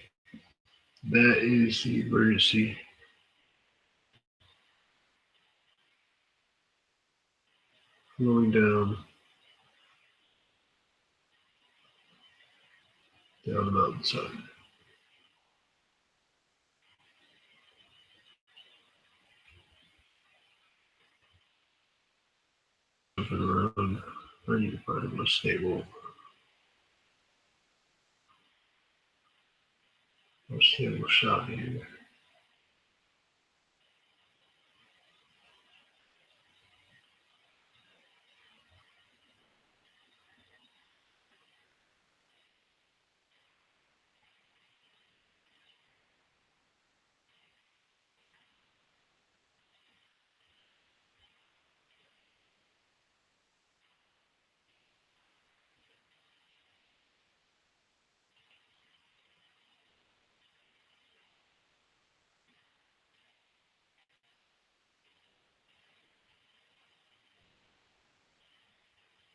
That is the emergency flowing down the mountainside. Jumping around. I need to find a more stable shot here.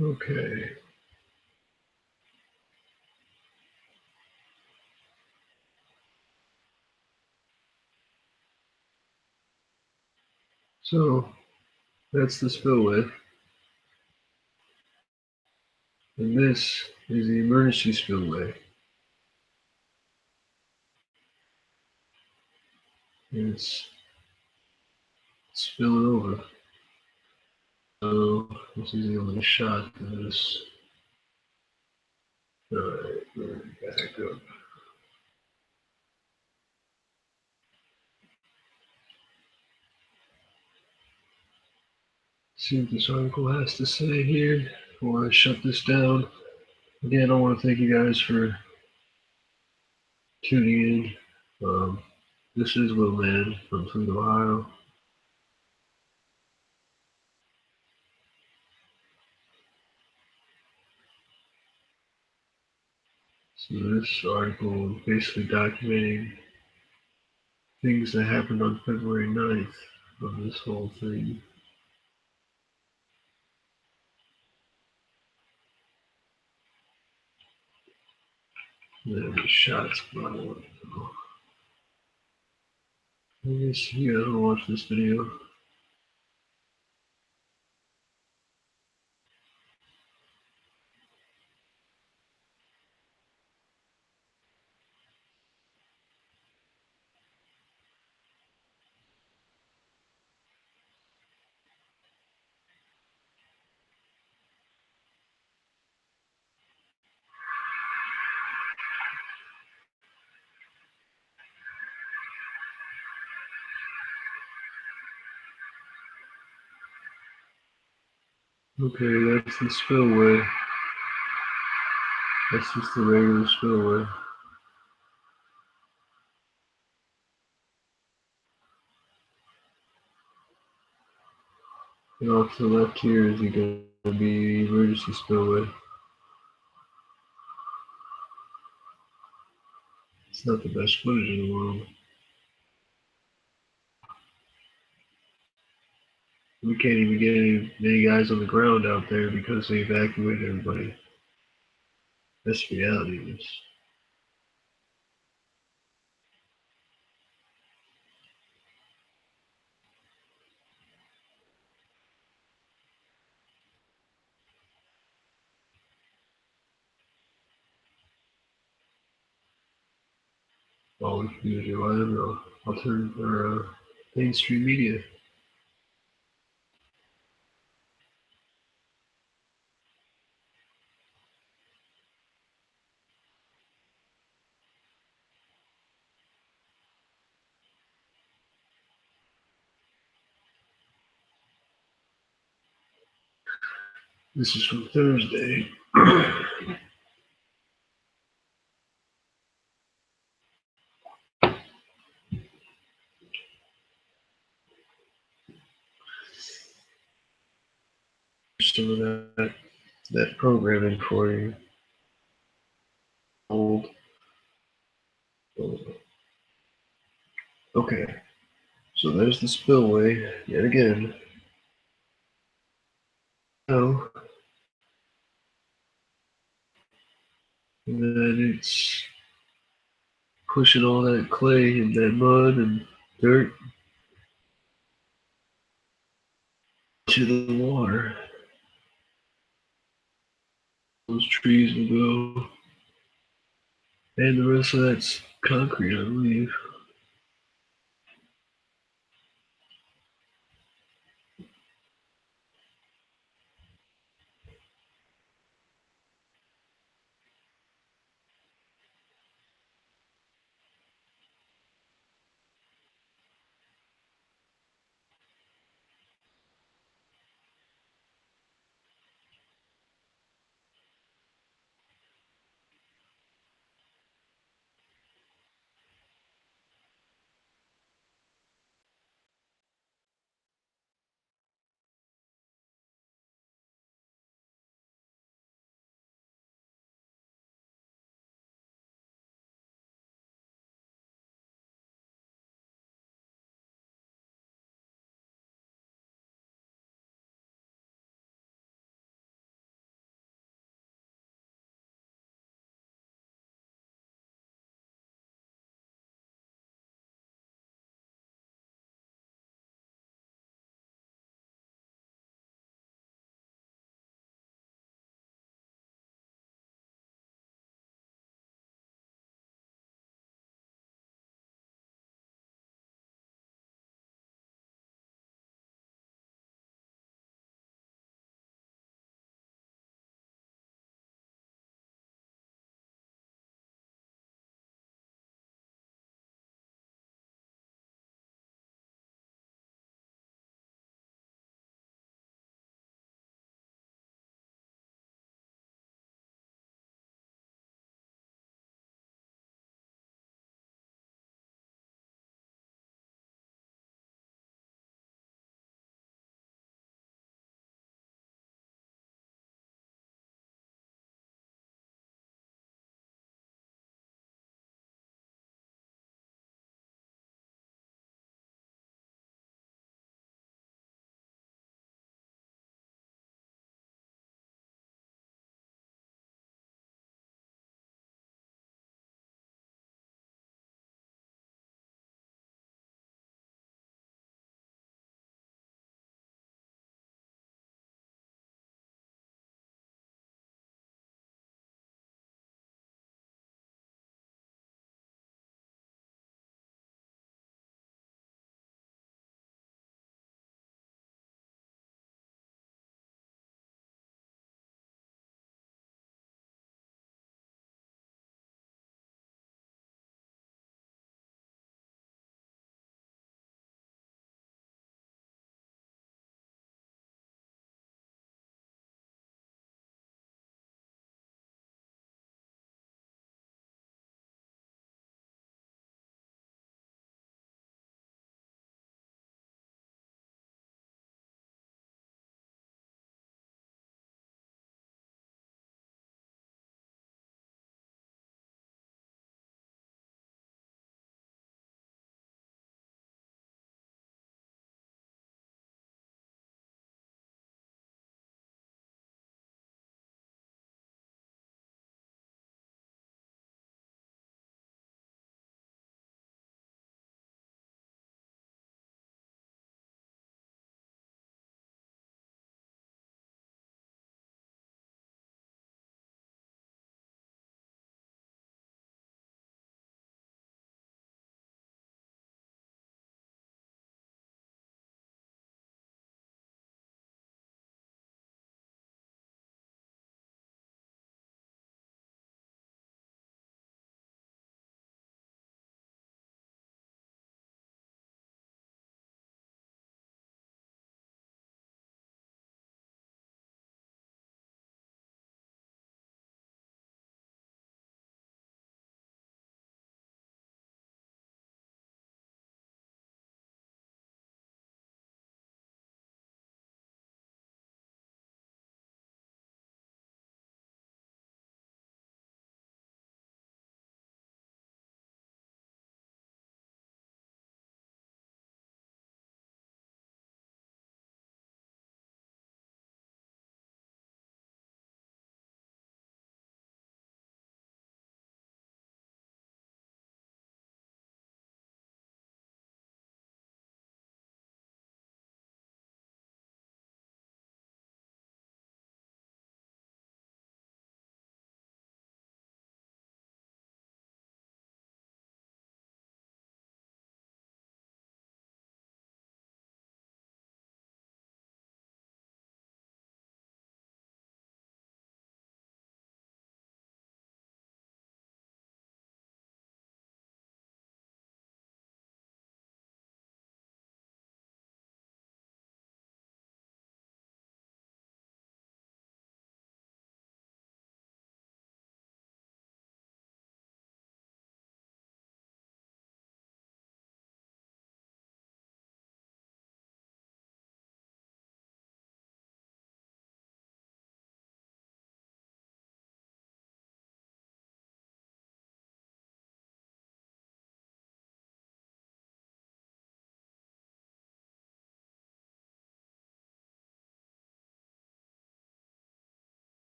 Okay. So that's the spillway. And this is the emergency spillway. And it's spilling over. So this is the only shot of this. Alright, we're back up. See what this article has to say here before I shut this down. Again, I want to thank you guys for tuning in. This is Will Man from Toledo, Ohio. So this article is basically documenting things that happened on February 9th of this whole thing. There were shots going. I guess you guys want to watch this video. Okay, that's the spillway. That's just the regular spillway. And off to the left here is going to be emergency spillway. It's not the best footage in the world. We can't even get many guys on the ground out there because they evacuated everybody. That's the reality of this. All we can do is rely on the alternative or mainstream media. This is from Thursday. Some of that programming for you. Old. Okay, so there's the spillway yet again. Oh, and then it's pushing all that clay and that mud and dirt to the water. Those trees will go, and the rest of that's concrete, I believe.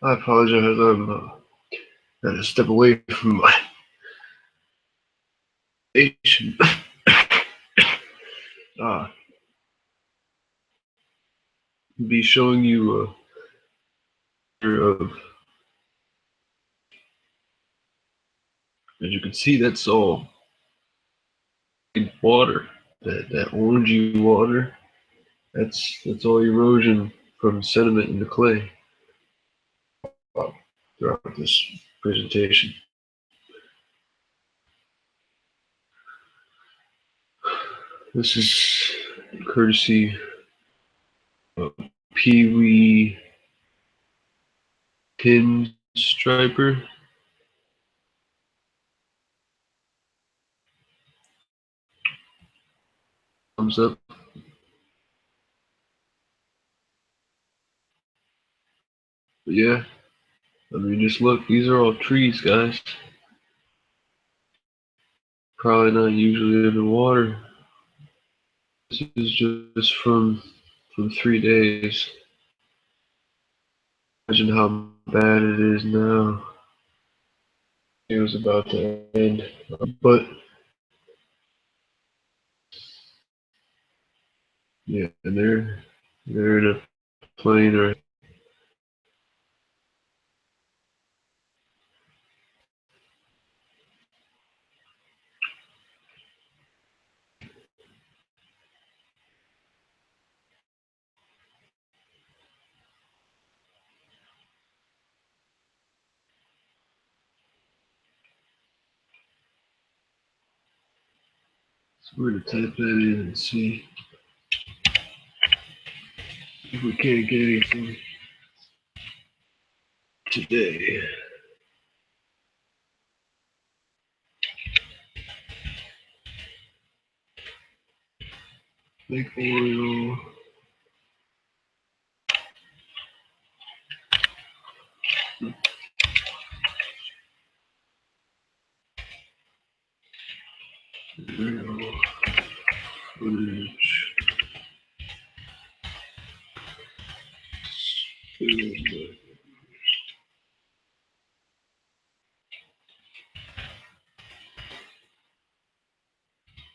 I apologize. I'm had to step away from my station. Be showing you a picture of, as you can see, that's all water. That orangey water, that's all erosion from sediment into clay throughout this presentation. This is courtesy of Pee Wee Pinstriper. Thumbs up. But yeah, I mean, just look, these are all trees, guys. Probably not usually in the water. This is just from 3 days. Imagine how bad it is now. It was about to end, but yeah, and they're in a plane or so we're gonna type that in and see if we can't get anything today. Lake oil. Footage.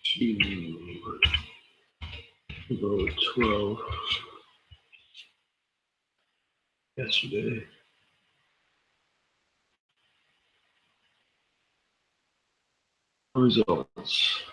Spillway. About 12 yesterday. Results.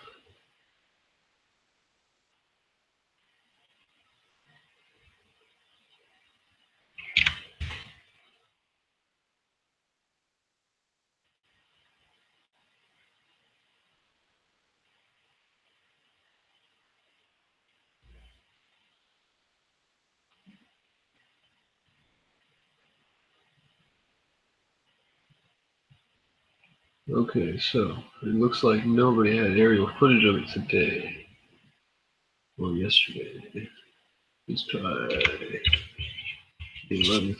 Okay, so it looks like nobody had aerial footage of it today or yesterday. Let's try the 11th.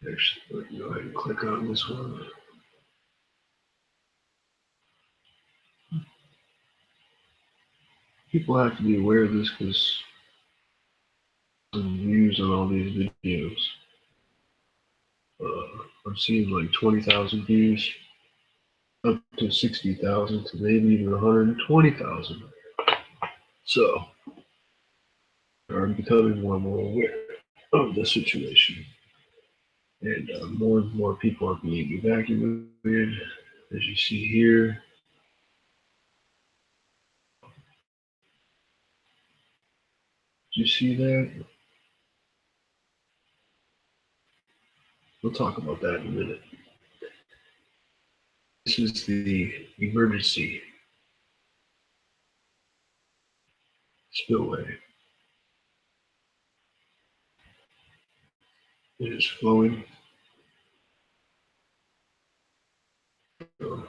Actually, let me go ahead and click on this one. People have to be aware of this because views on all these videos. I'm seeing like 20,000 views, up to 60,000 to maybe even 120,000. So, I'm becoming more and more aware of the situation. And more and more people are being evacuated, as you see here. Do you see that? We'll talk about that in a minute. This is the emergency spillway. It is flowing. So,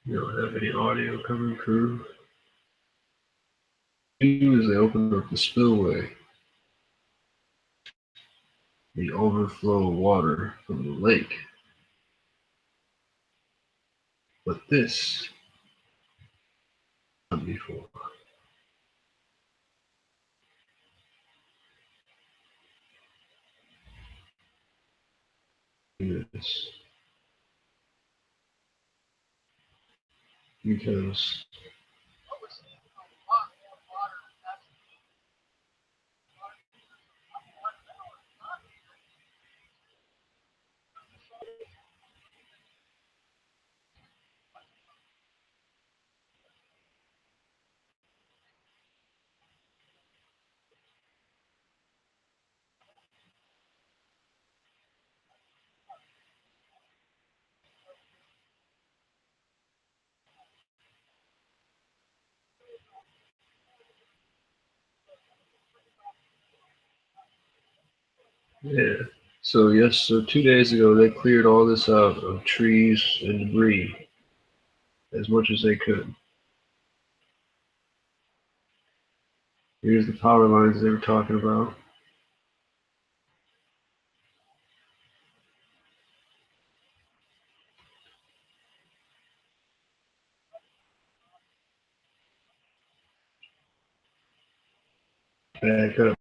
you don't have any audio coming through. As they open up the spillway, the overflow water from the lake. But this, not before. Yes. Because yeah. So 2 days ago they cleared all this out of trees and debris as much as they could. Here's the power lines they were talking about. Back up.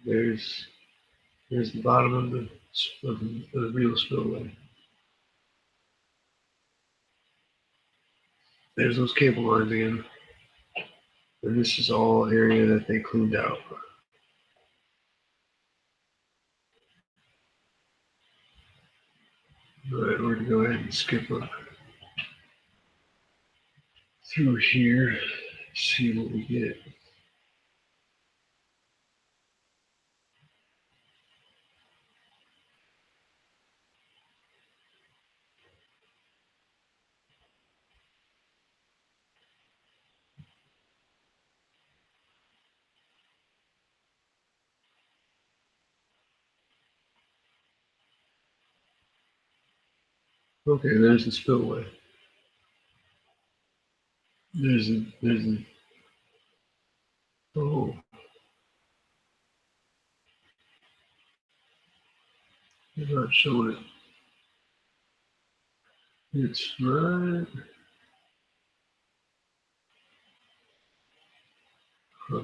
There's the bottom of the real spillway. There's those cable lines again. And this is all area that they cleaned out. Alright, we're gonna go ahead and skip up through here, see what we get. Okay, there's the spillway. There's a, oh, they're not showing it. It's right. Huh.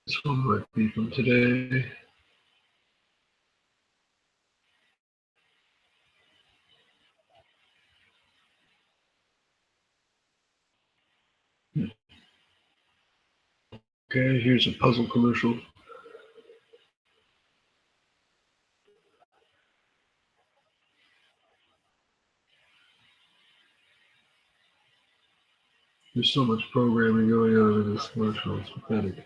This one might be from today. Okay, here's a puzzle commercial. There's so much programming going on in this commercial, it's pathetic.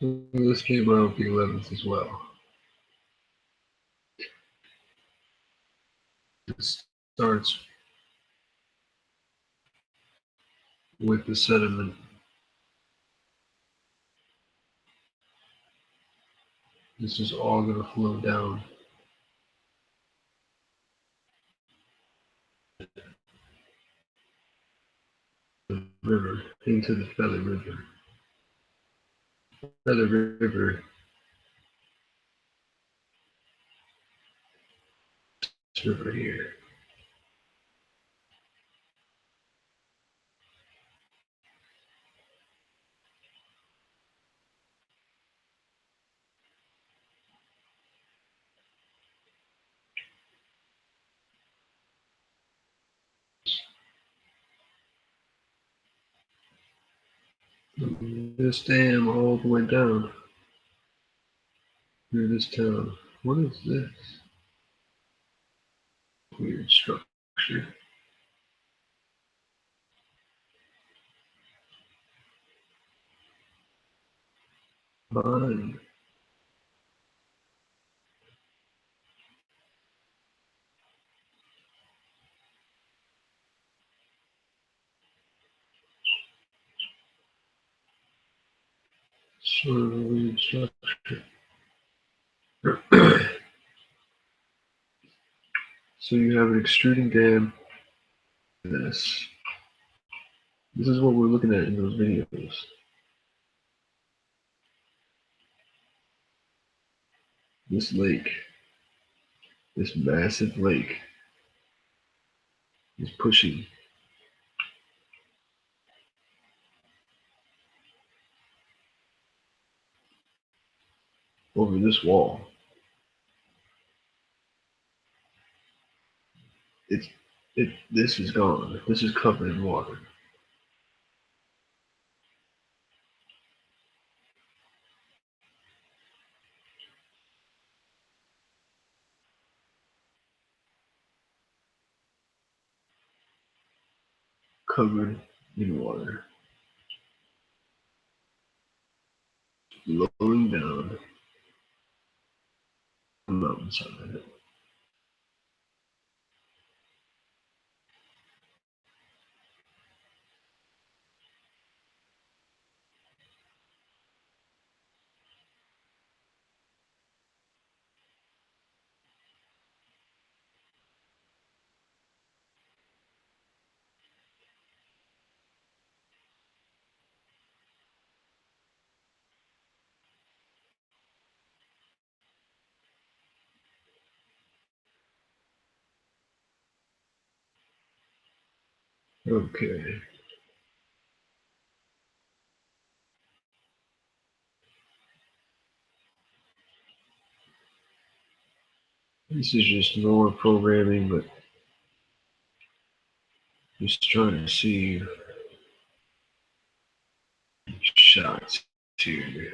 So this came out the 11th as well. It starts with the sediment. This is all going to flow down the river into the Feather River. Feather River, this river here. This dam all the way down through this town. What is this? Weird structure. Mine. Sort of a weird structure. So you have an extruding dam. This. This is what we're looking at in those videos. This lake, this massive lake, is pushing over this wall. This is gone. This is covered in water. Covered in water. Flowing down the mountainside. Okay. This is just more programming, but just trying to see shots here.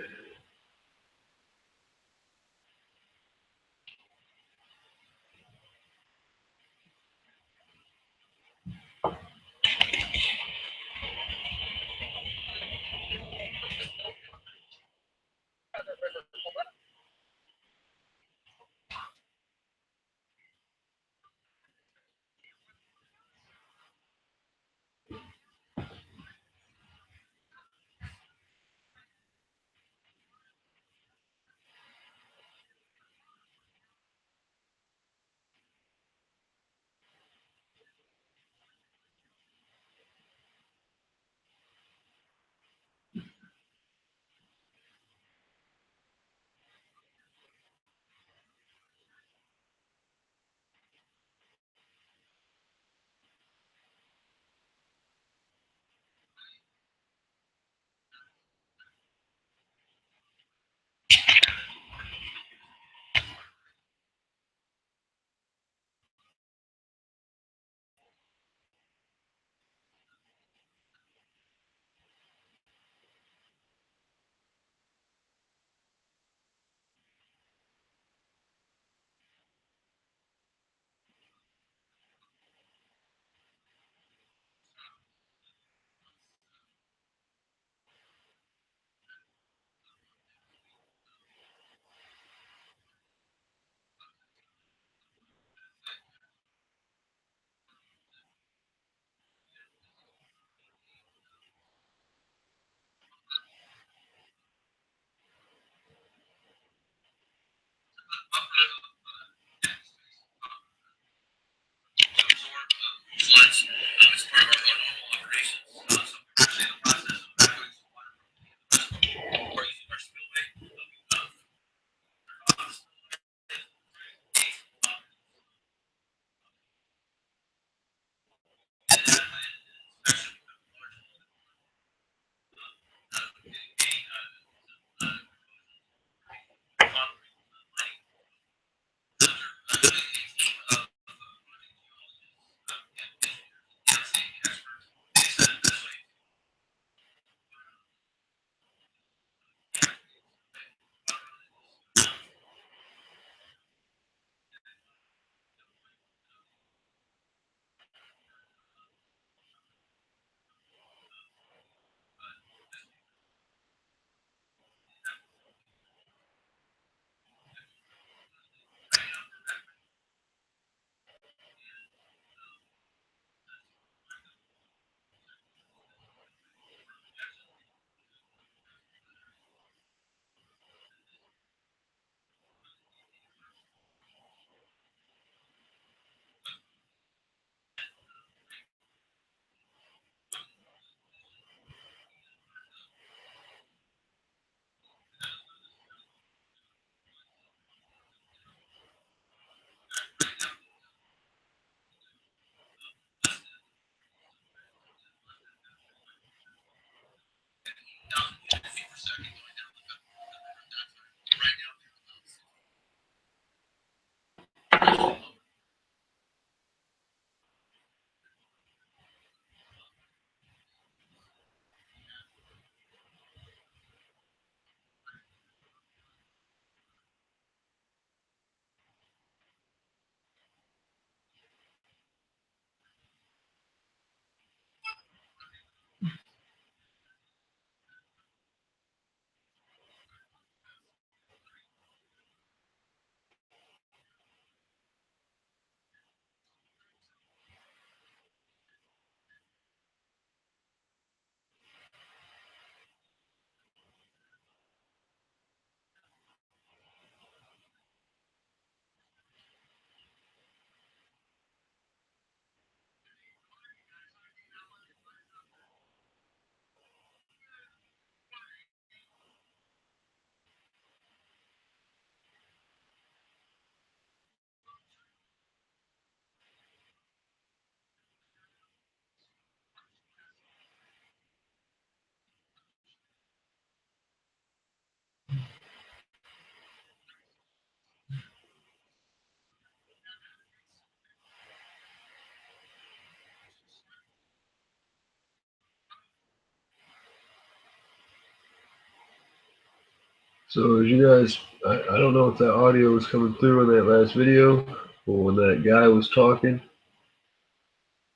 So as you guys, I don't know if that audio was coming through in that last video, but when that guy was talking,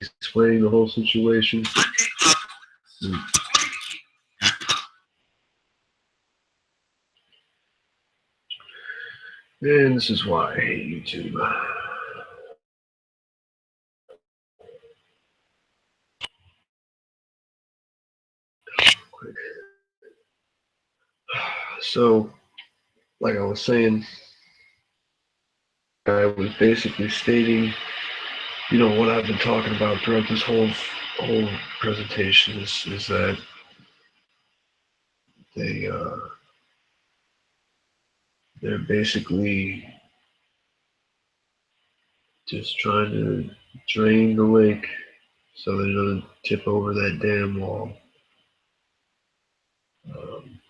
explaining the whole situation, and this is why I hate YouTube. So, like I was saying, I was basically stating, what I've been talking about throughout this whole presentation is that they're basically just trying to drain the lake so that it doesn't tip over that dam wall. Um,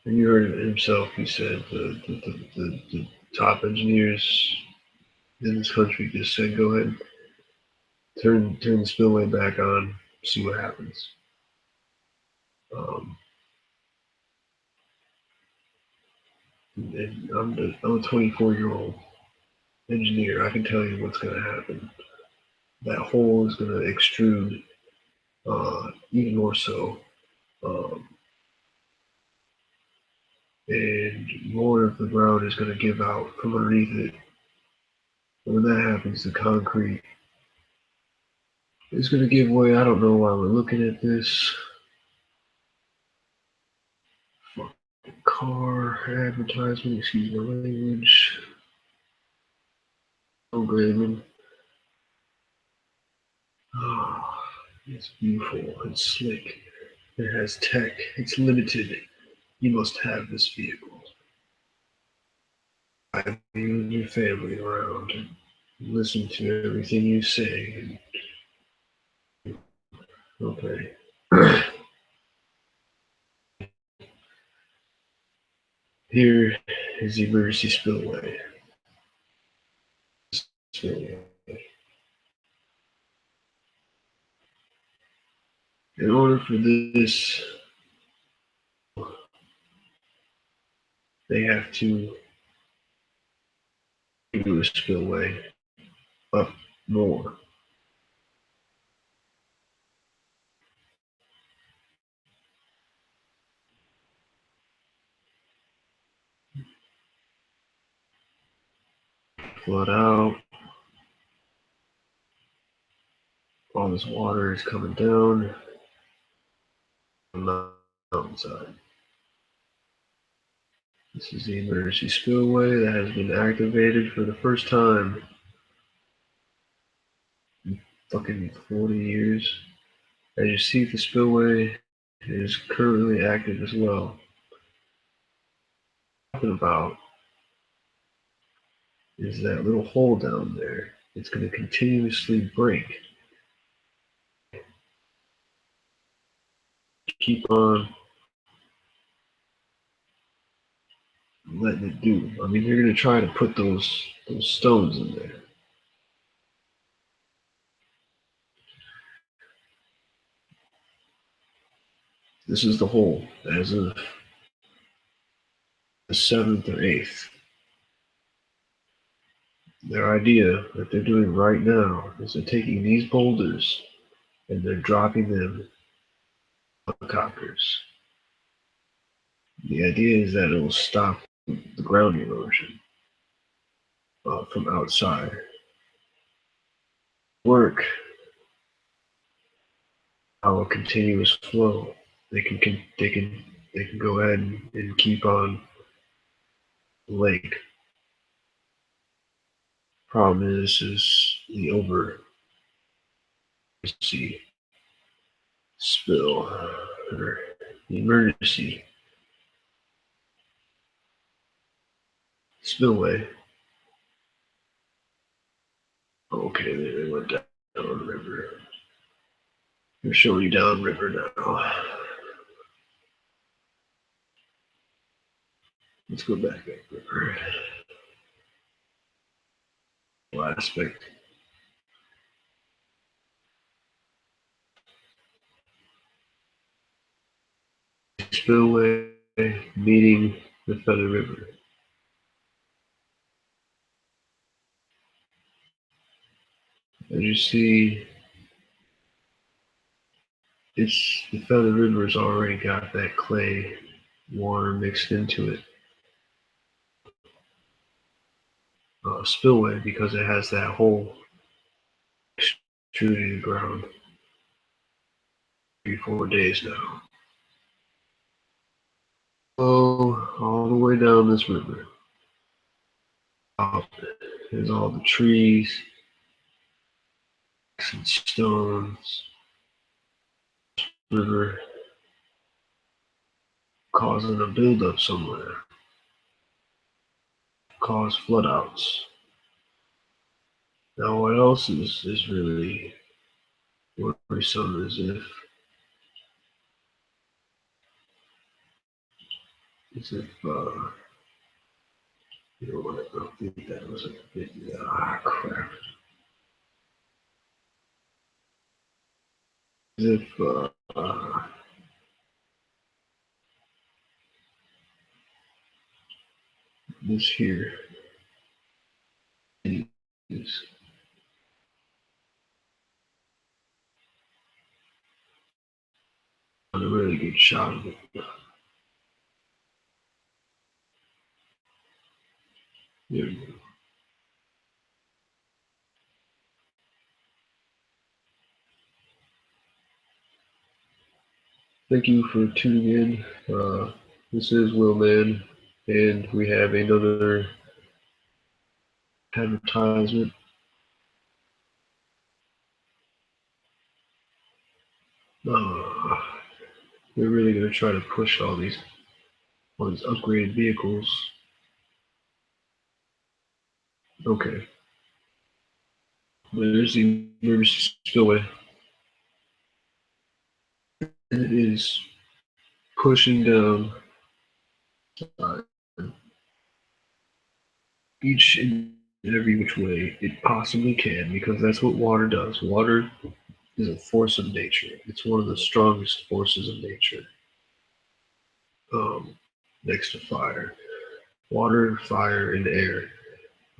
and you heard it himself. He said the top engineers in this country just said, "Go ahead, turn the spillway back on, see what happens." Um, and I'm a 24-year-old engineer. I can tell you what's going to happen. That hole is going to extrude even more so. Um, and more of the ground is going to give out from underneath it. When that happens, the concrete is going to give way. I don't know why we're looking at this. Fucking car advertisement, excuse my language. Programming. Oh, it's beautiful. It's slick. It has tech. It's limited. You must have this vehicle. I you and your family around and listen to everything you say. Okay. Here is the emergency spillway. Spillway. In order for this, they have to do a spillway up more. Flood out. All this water is coming down on the mountainside. This is the emergency spillway that has been activated for the first time in fucking 40 years. As you see, the spillway is currently active as well. What I'm talking about is that little hole down there. It's going to continuously break. Keep on letting it do. I mean, you're going to try to put those stones in there. This is the hole as of the 7th or 8th. Their idea that they're doing right now is they're taking these boulders and they're dropping them on helicopters. The idea is that it will stop the ground erosion from outside. Work how a continuous flow. They can go ahead and keep on the lake. Problem is the emergency spill or the emergency spillway. Okay, they went down river. They're showing you down river now. Let's go back up river. Aspect. Spillway meeting the Feather River. As you see, the Feather River's already got that clay water mixed into it. Spillway, because it has that hole extruded in the ground 3-4 days now. Oh, all the way down this river. There's all the trees and stones. River causing a buildup somewhere. Cause floodouts. Now, what else is really worrisome is if you know what, I don't think that was a bit, crap. As if this here is a really good shot of it. There we go. Thank you for tuning in. This is Will Man, and we have another advertisement. We're really going to try to push all these upgraded vehicles. Okay. There's the emergency spillway. And it is pushing down each and every which way it possibly can, because that's what water does. Water is a force of nature. It's one of the strongest forces of nature. Next to fire. Water, fire, and air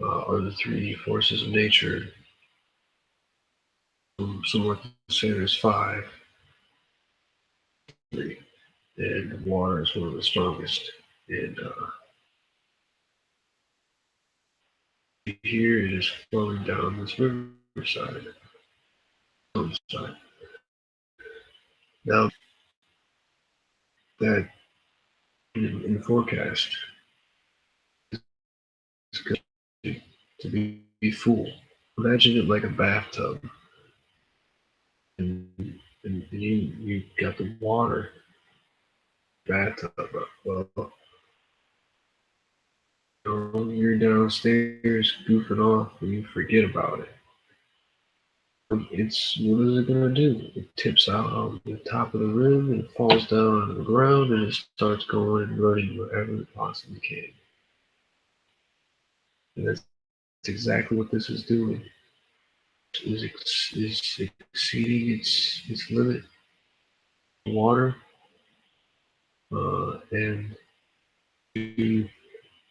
are the three forces of nature. Some would say there's 5, 3, and water is one of the strongest. And here it is flowing down this riverside. Now that in the forecast is going to be full. Imagine it like a bathtub, and you got the water bathtub. Well, you're downstairs goofing off and you forget about it. It's what is it gonna do? It tips out on the top of the rim and it falls down on the ground and it starts going and running wherever it possibly can. And that's exactly what this is doing. Is exceeding its limit. Water and to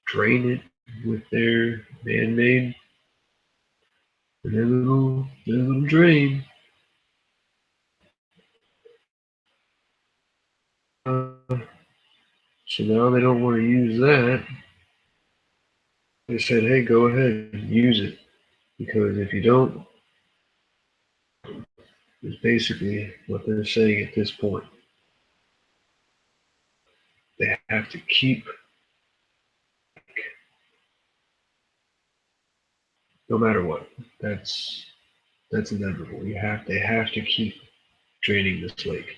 drain it with their man-made their little drain. So now they don't want to use that. They said, hey, go ahead and use it. Because if you don't, is basically what they're saying at this point. They have to keep, no matter what. That's inevitable. They have to keep draining this lake.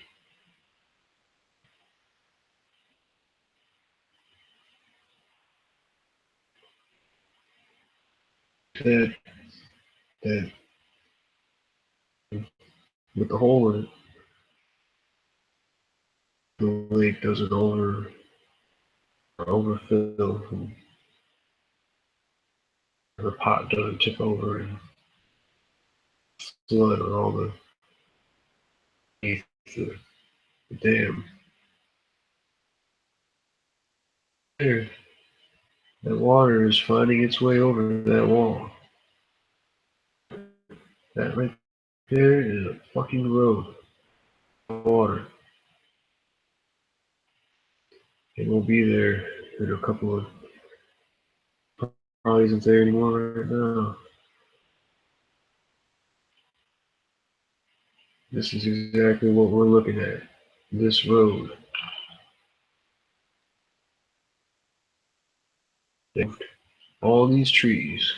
That with the hole in it, the lake doesn't overfill, and the pot doesn't tip over and flood on all the dam. there. That water is finding its way over that wall. That right there is a fucking road. Water. It won't be there in a couple of. Probably isn't there anymore right now. This is exactly what we're looking at. This road. All these trees.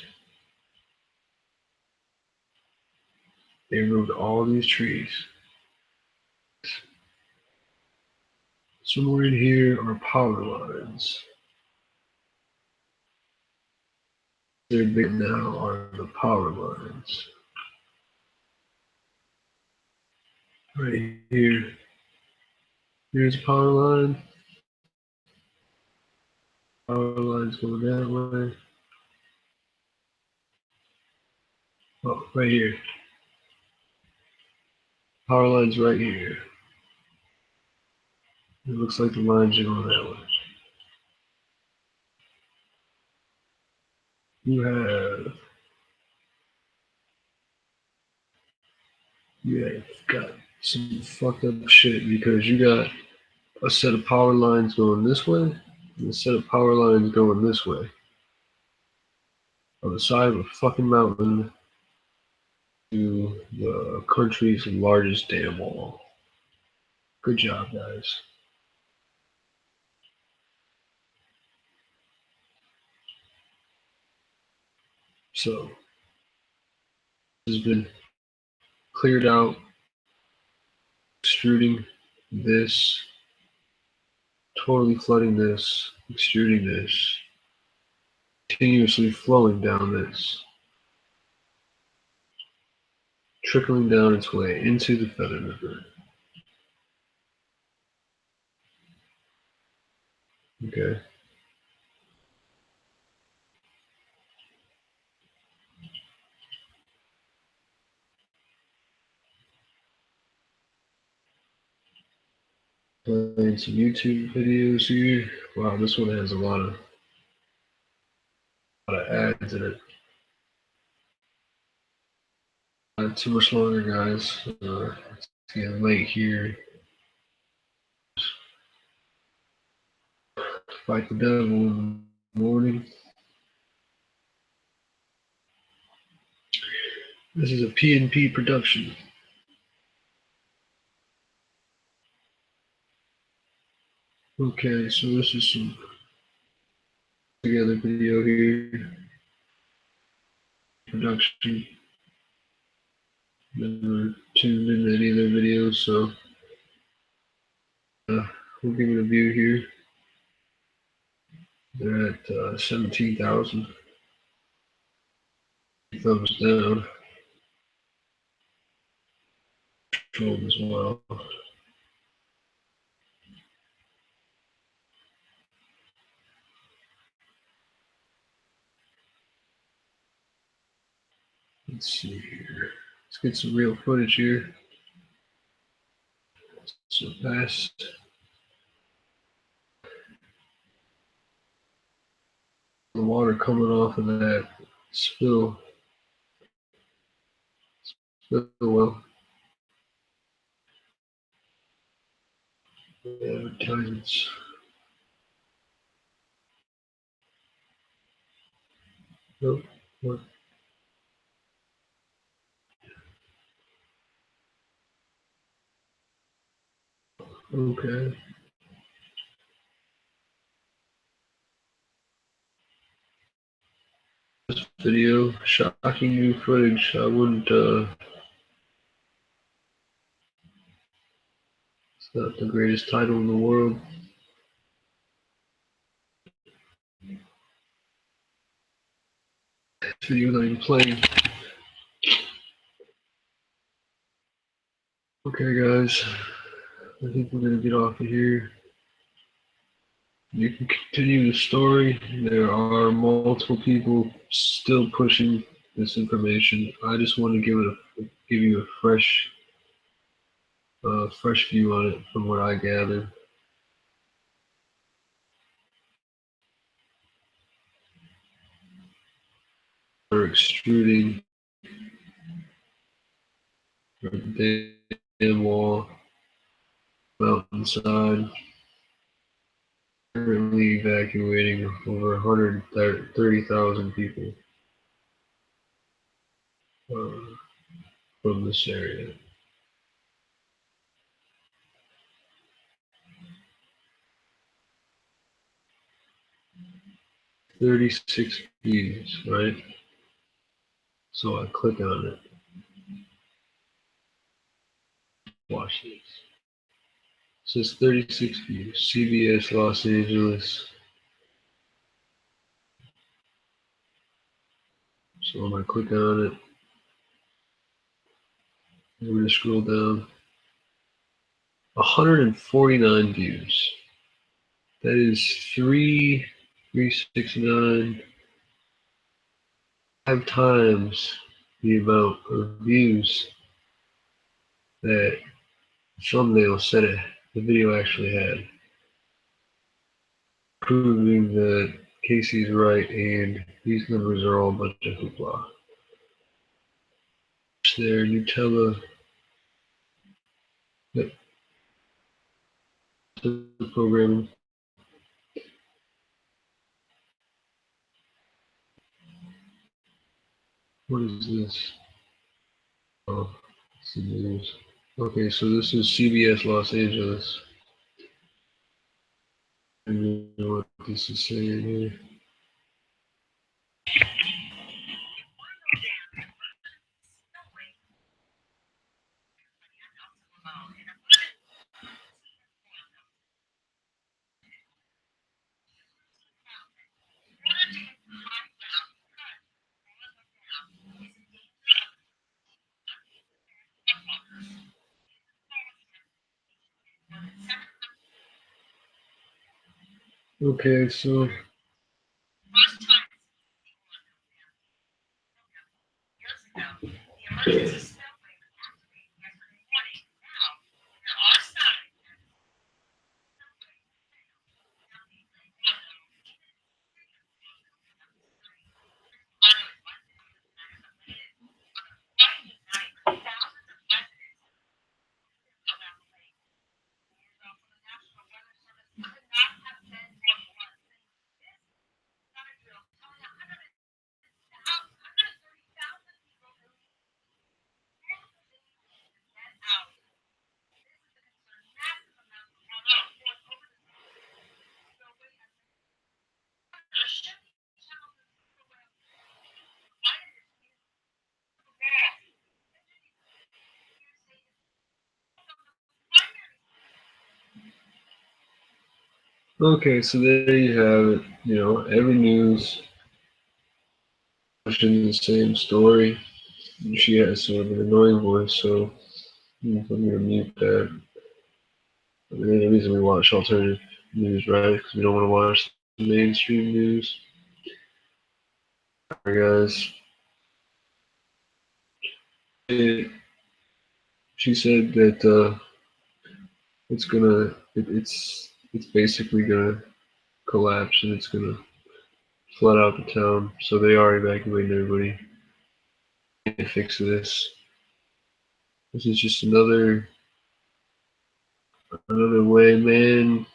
They removed all these trees. Somewhere in here are power lines. They're big now are the power lines. Right here. Here's a power line. Power lines going that way. Oh, right here. Power line's right here. It looks like the lines are going that way. You have got some fucked up shit because you got a set of power lines going this way and a set of power lines going this way. On the side of a fucking mountain to the country's largest dam wall. Good job, guys. So, this has been cleared out, extruding this, totally flooding this, extruding this, continuously flowing down this, trickling down its way into the Feather River. Okay. Playing some YouTube videos here. Wow, this one has a lot of ads in it. Not too much longer, guys. It's getting late here. Fight the devil in the morning. This is a P&P production. Okay, so this is some together video here. Production. Never tuned into any of their videos, so we'll give it a view here. They're at 17,000. Thumbs down. Controlled as well. Let's see here. Let's get some real footage here. So fast. The water coming off of that spillway. Advertisements. Nope. What? Okay. This video, shocking new footage. I wouldn't, it's not the greatest title in the world. This video not even playing. Okay, guys. I think we're going to get off of here. You can continue the story. There are multiple people still pushing this information. I just want to give you a fresh view on it from what I gather. are extruding from the dam wall, mountainside. Currently evacuating over 130,000 people from this area. "36 views," right? So I click on it. Watch this. It says 36 views. CBS Los Angeles. So I'm gonna click on it. I'm gonna scroll down. 149 views. That is 369, 5 times the amount of views that thumbnail said the video actually had, proving that Casey's right and these numbers are all a bunch of hoopla. There, Nutella, yep, the programming. What is this? Oh, it's the news. Okay, so this is CBS Los Angeles. I don't know what this is saying here. Okay, so okay, so there you have it. You know, every news pushing the same story. She has sort of an annoying voice, so I'm gonna mute that. I mean, the reason we watch alternative news, right? Because we don't want to watch the mainstream news. Alright, guys. She said that it's basically gonna collapse and it's gonna flood out the town. So they are evacuating everybody. To fix this. This is just another way, man.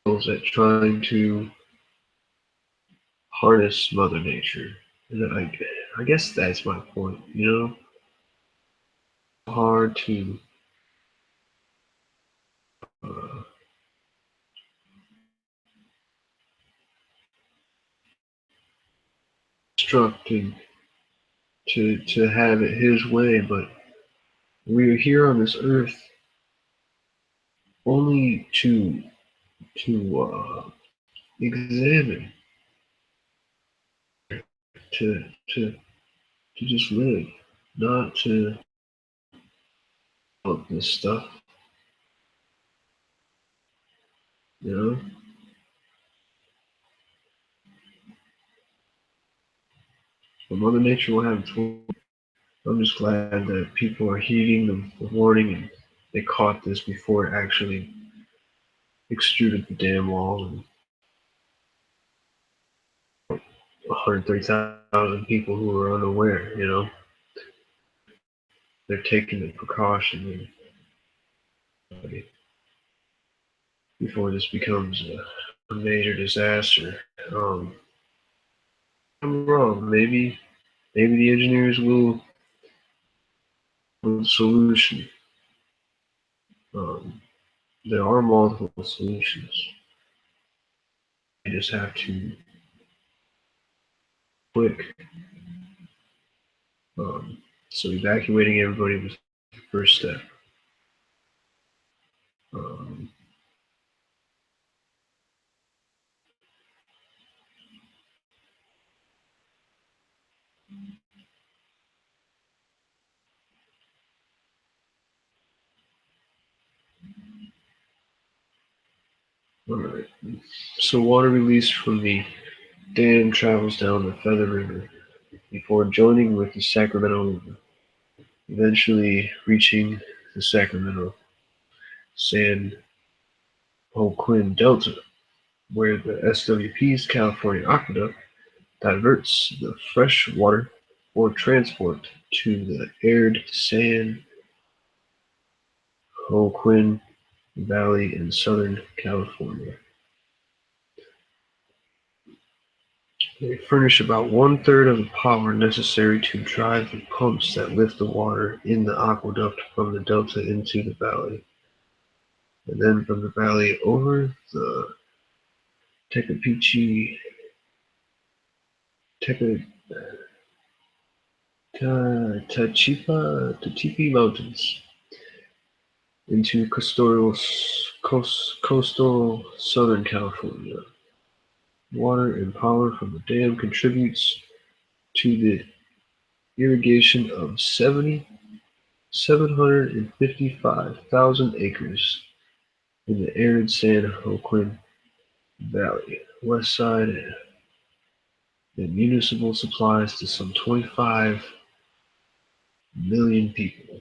At trying to harness Mother Nature. And I guess that's my point, you know? Hard to uh, constructing to have it his way, but we are here on this earth only to examine, to to to just live, not to develop this stuff, you know? But Mother Nature will have its way. I'm just glad that people are heeding the warning and they caught this before it actually extruded the dam wall and 130,000 people who are unaware, you know. They're taking the precaution before this becomes a major disaster. I'm wrong. Maybe the engineers will find a solution. There are multiple solutions. You just have to quick. So evacuating everybody was the first step. Um, all right. So water released from the dam travels down the Feather River before joining with the Sacramento River, eventually reaching the Sacramento San Joaquin Delta, where the SWP's California Aqueduct diverts the fresh water for transport to the arid San Joaquin Valley in Southern California. They furnish about one-third of the power necessary to drive the pumps that lift the water in the aqueduct from the delta into the valley, and then from the valley over the Tecapichi Tachipi Mountains into coastal Southern California. Water and power from the dam contributes to the irrigation of 755,000 acres in the arid San Joaquin Valley, west side, and municipal supplies to some 25 million people.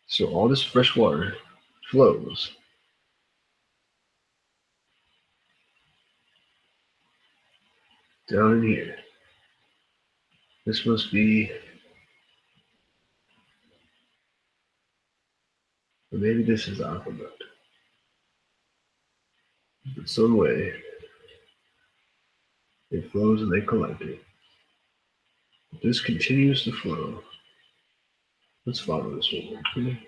So, all this fresh water flows down in here. This must be, or maybe this is aqueduct. In some way, it flows and they collect it. This continues to flow. Let's follow this one.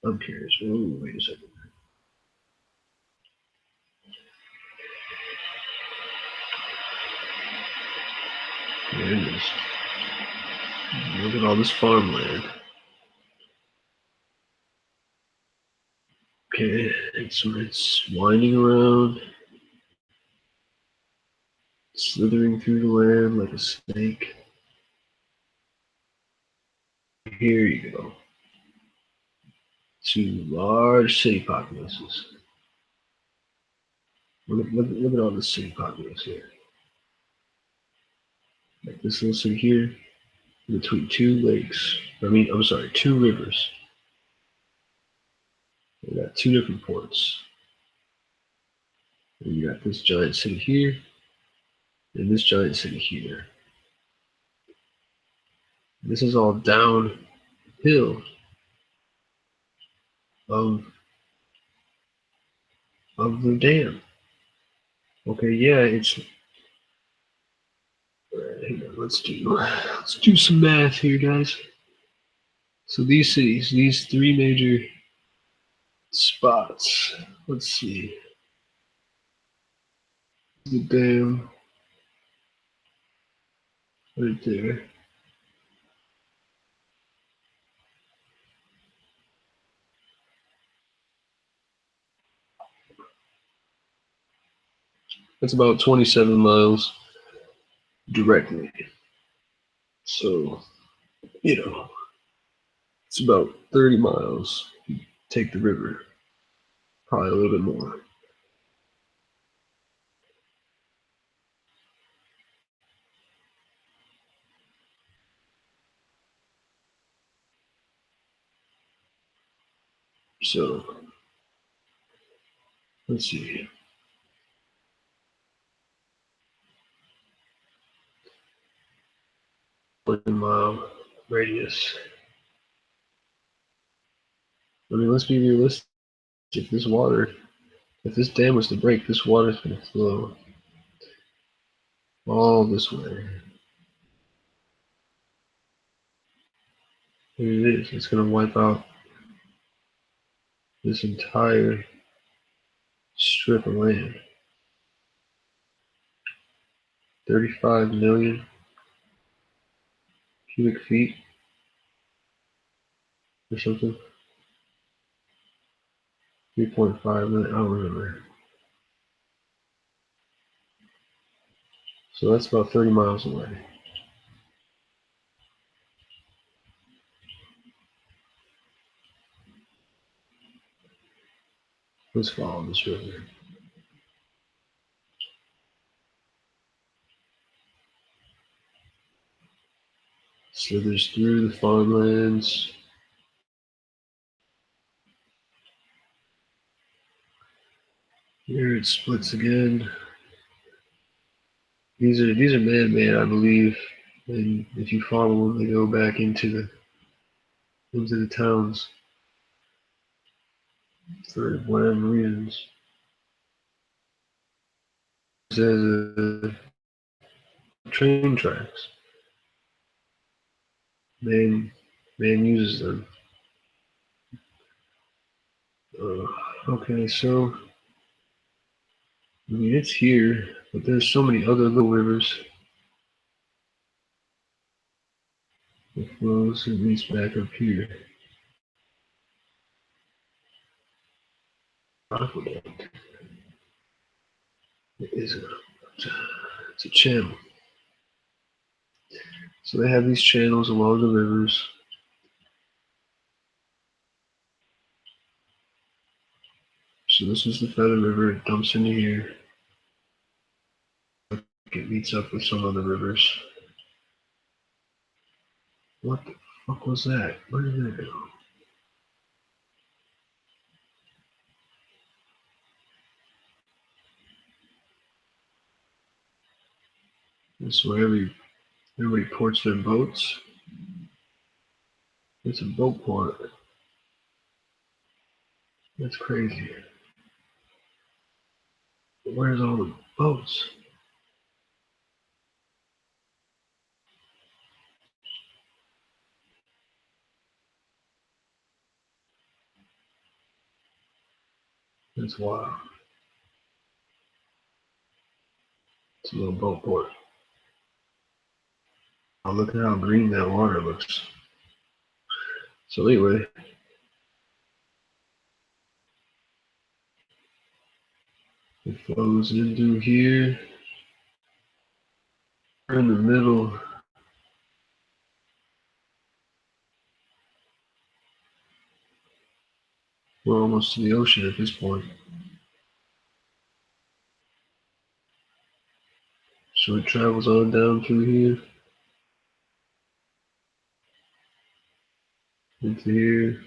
I'm curious. Oh, wait a second. There it is. Look at all this farmland. Okay, it's winding around, slithering through the land like a snake. Here you go. To large city populaces. Look at all the city populace here. Like this little city here, between two lakes. Two rivers. We got two different ports. And you got this giant city here, and this giant city here. This is all downhill of the dam. Okay, yeah, it's. Hang on, let's do some math here, guys. So these cities, these three major spots. Let's see. The dam right there. That's about 27 miles directly. So, it's about 30 miles. Take the river, probably a little bit more. So let's see. 1 mile radius. I mean, let's be realistic. If this dam was to break, this water is going to flow all this way. Here it is. It's going to wipe out this entire strip of land. 35 million cubic feet or something. 3.5 million, I don't remember. So that's about 30 miles away. Let's follow this river. Slithers through the farmlands. Here it splits again. These are man-made, I believe. And if you follow them, they go back into the towns for whatever reasons. It says train tracks. Man uses them. Okay, so I mean it's here, but there's so many other little rivers. It flows at least back up here. Aqueduct. It's a channel. So they have these channels along the rivers. So this is the Feather River. It dumps into here. It meets up with some other rivers. What the fuck was that? Where did that go? This is where everybody ports their boats. It's a boat port. That's crazy. But where's all the boats? That's wild. It's a little boat port. Oh, look at how green that water looks. So anyway, it flows into here. We're in the middle. We're almost to the ocean at this point. So it travels on down through here. Into here.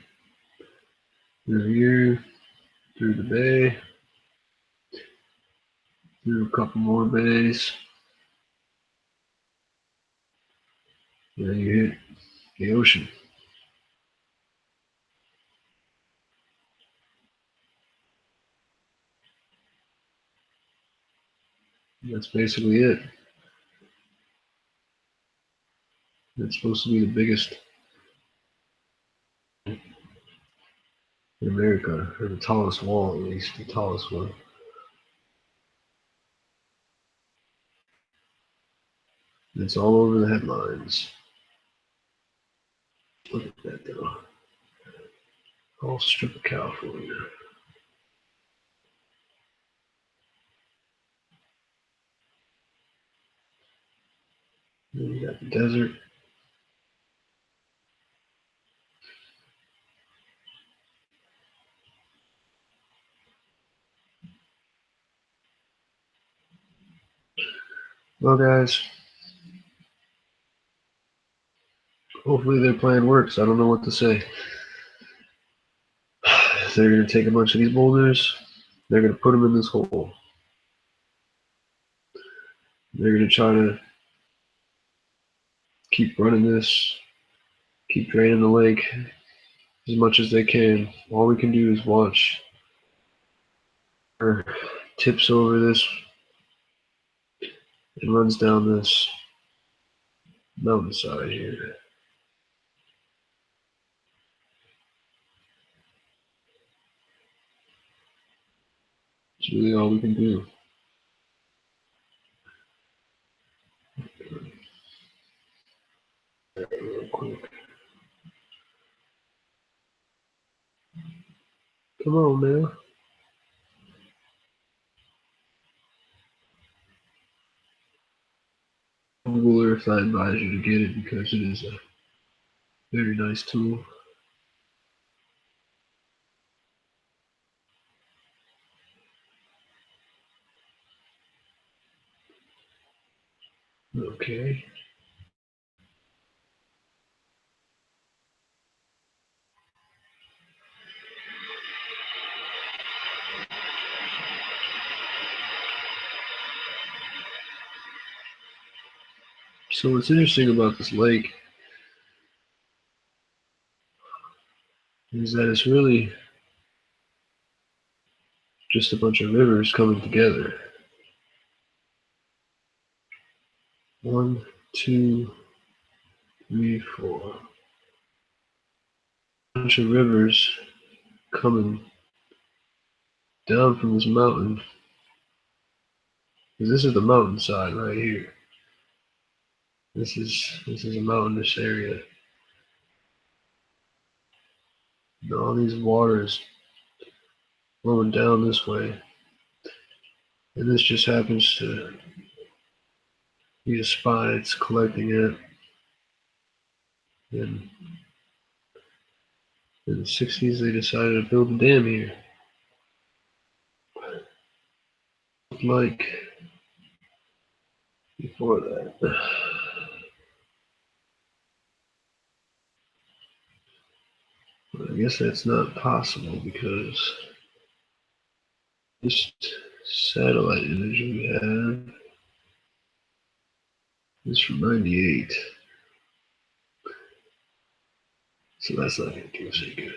Through here. Through the bay. Through a couple more bays. And then you hit the ocean. That's basically it. It's supposed to be the biggest in America, or the tallest wall at least, the tallest one. It's all over the headlines. Look at that though. Whole strip of California. Then you got the desert. Well, guys, hopefully their plan works. I don't know what to say. they're going to take a bunch of these boulders, they're going to put them in this hole. They're going to try to keep running this, keep draining the lake as much as they can. All we can do is watch her tips over this and runs down this mountainside here. It's really all we can do. Real quick. Come on, man. Google Earth, I advise you to get it because it is a very nice tool. Okay. So what's interesting about this lake is that it's really just a bunch of rivers coming together. 1, 2, 3, 4. A bunch of rivers coming down from this mountain. Because this is the mountainside right here. This is a mountainous area. And all these waters flowing down this way. And this just happens to be a spot it's collecting at. And in the 60s, they decided to build a dam here. Like before that. But I guess that's not possible because this satellite image we have is from '98. So that's not going to do us any good.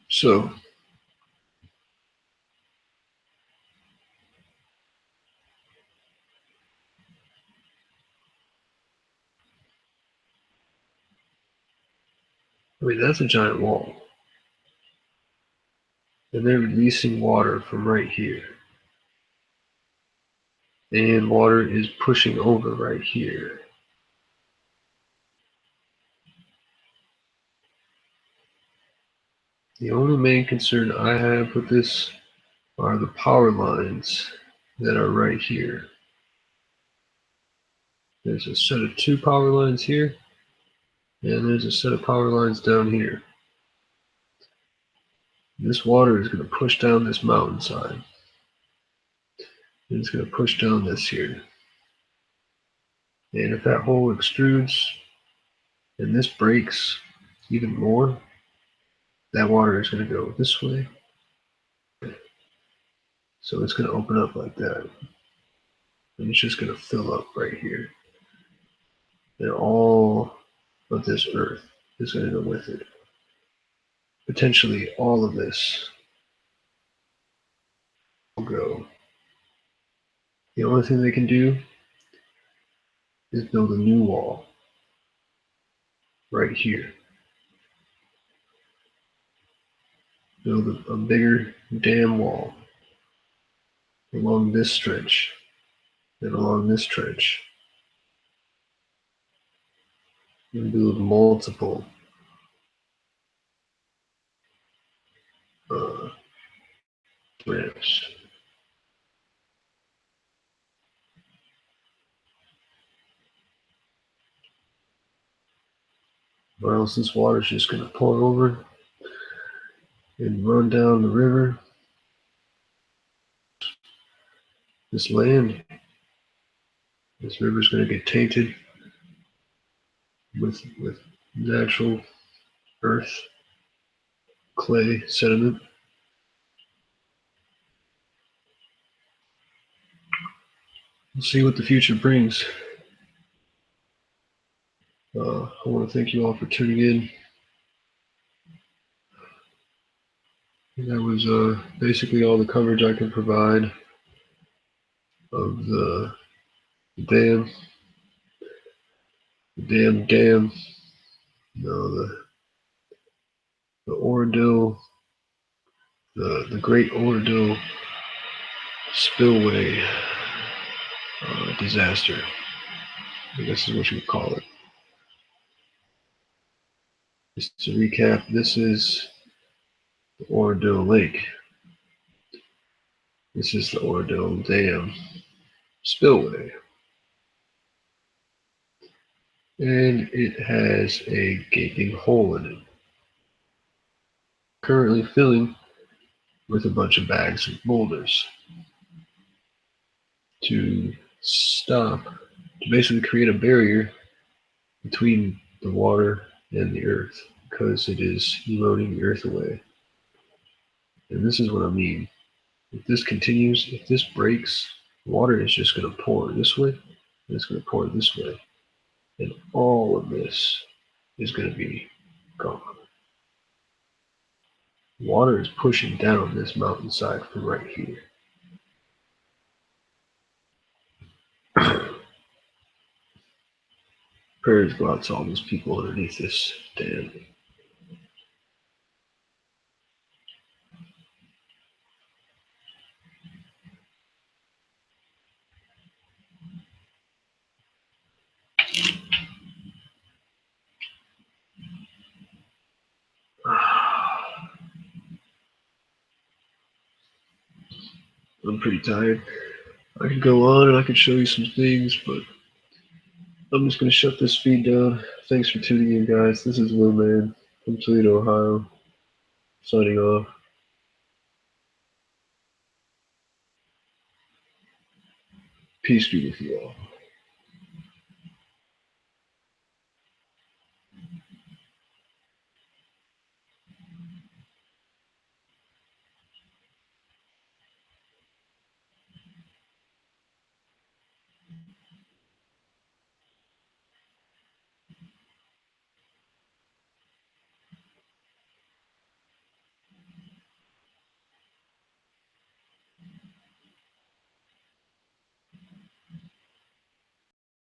So, I mean, that's a giant wall. And they're releasing water from right here. And water is pushing over right here. The only main concern I have with this are the power lines that are right here. There's a set of 2 power lines here, and there's a set of power lines down here. This water is going to push down this mountainside. And it's going to push down this here. And if that hole extrudes and this breaks even more, that water is going to go this way. So it's going to open up like that. And it's just going to fill up right here. And all of this earth is going to go with it. Potentially all of this will go. The only thing they can do is build a new wall right here. Build a bigger dam wall along this stretch and along this stretch. And build multiple ramps. Or else this water is just going to pour over and run down the river this land. This river's going to get tainted with natural earth, clay, sediment. We'll see what the future brings. I want to thank you all for tuning in. That was basically all the coverage I can provide of the dam, the Oroville, the Great Oroville Spillway disaster. I guess is what you would call it. Just to recap, this is the Oroville Lake. This is the Oroville Dam Spillway. And it has a gaping hole in it. Currently filling with a bunch of bags of boulders to basically create a barrier between the water and the earth, because it is eroding the earth away. And this is what I mean. If this continues, if this breaks, water is just going to pour this way, and it's going to pour this way. And all of this is going to be gone. Water is pushing down this mountainside from right here. Prayers go out to all those people underneath this dam. I'm pretty tired. I could go on and I could show you some things, but I'm just going to shut this feed down. Thanks for tuning in, guys. This is Lil Man from Toledo, Ohio, signing off. Peace be with you all.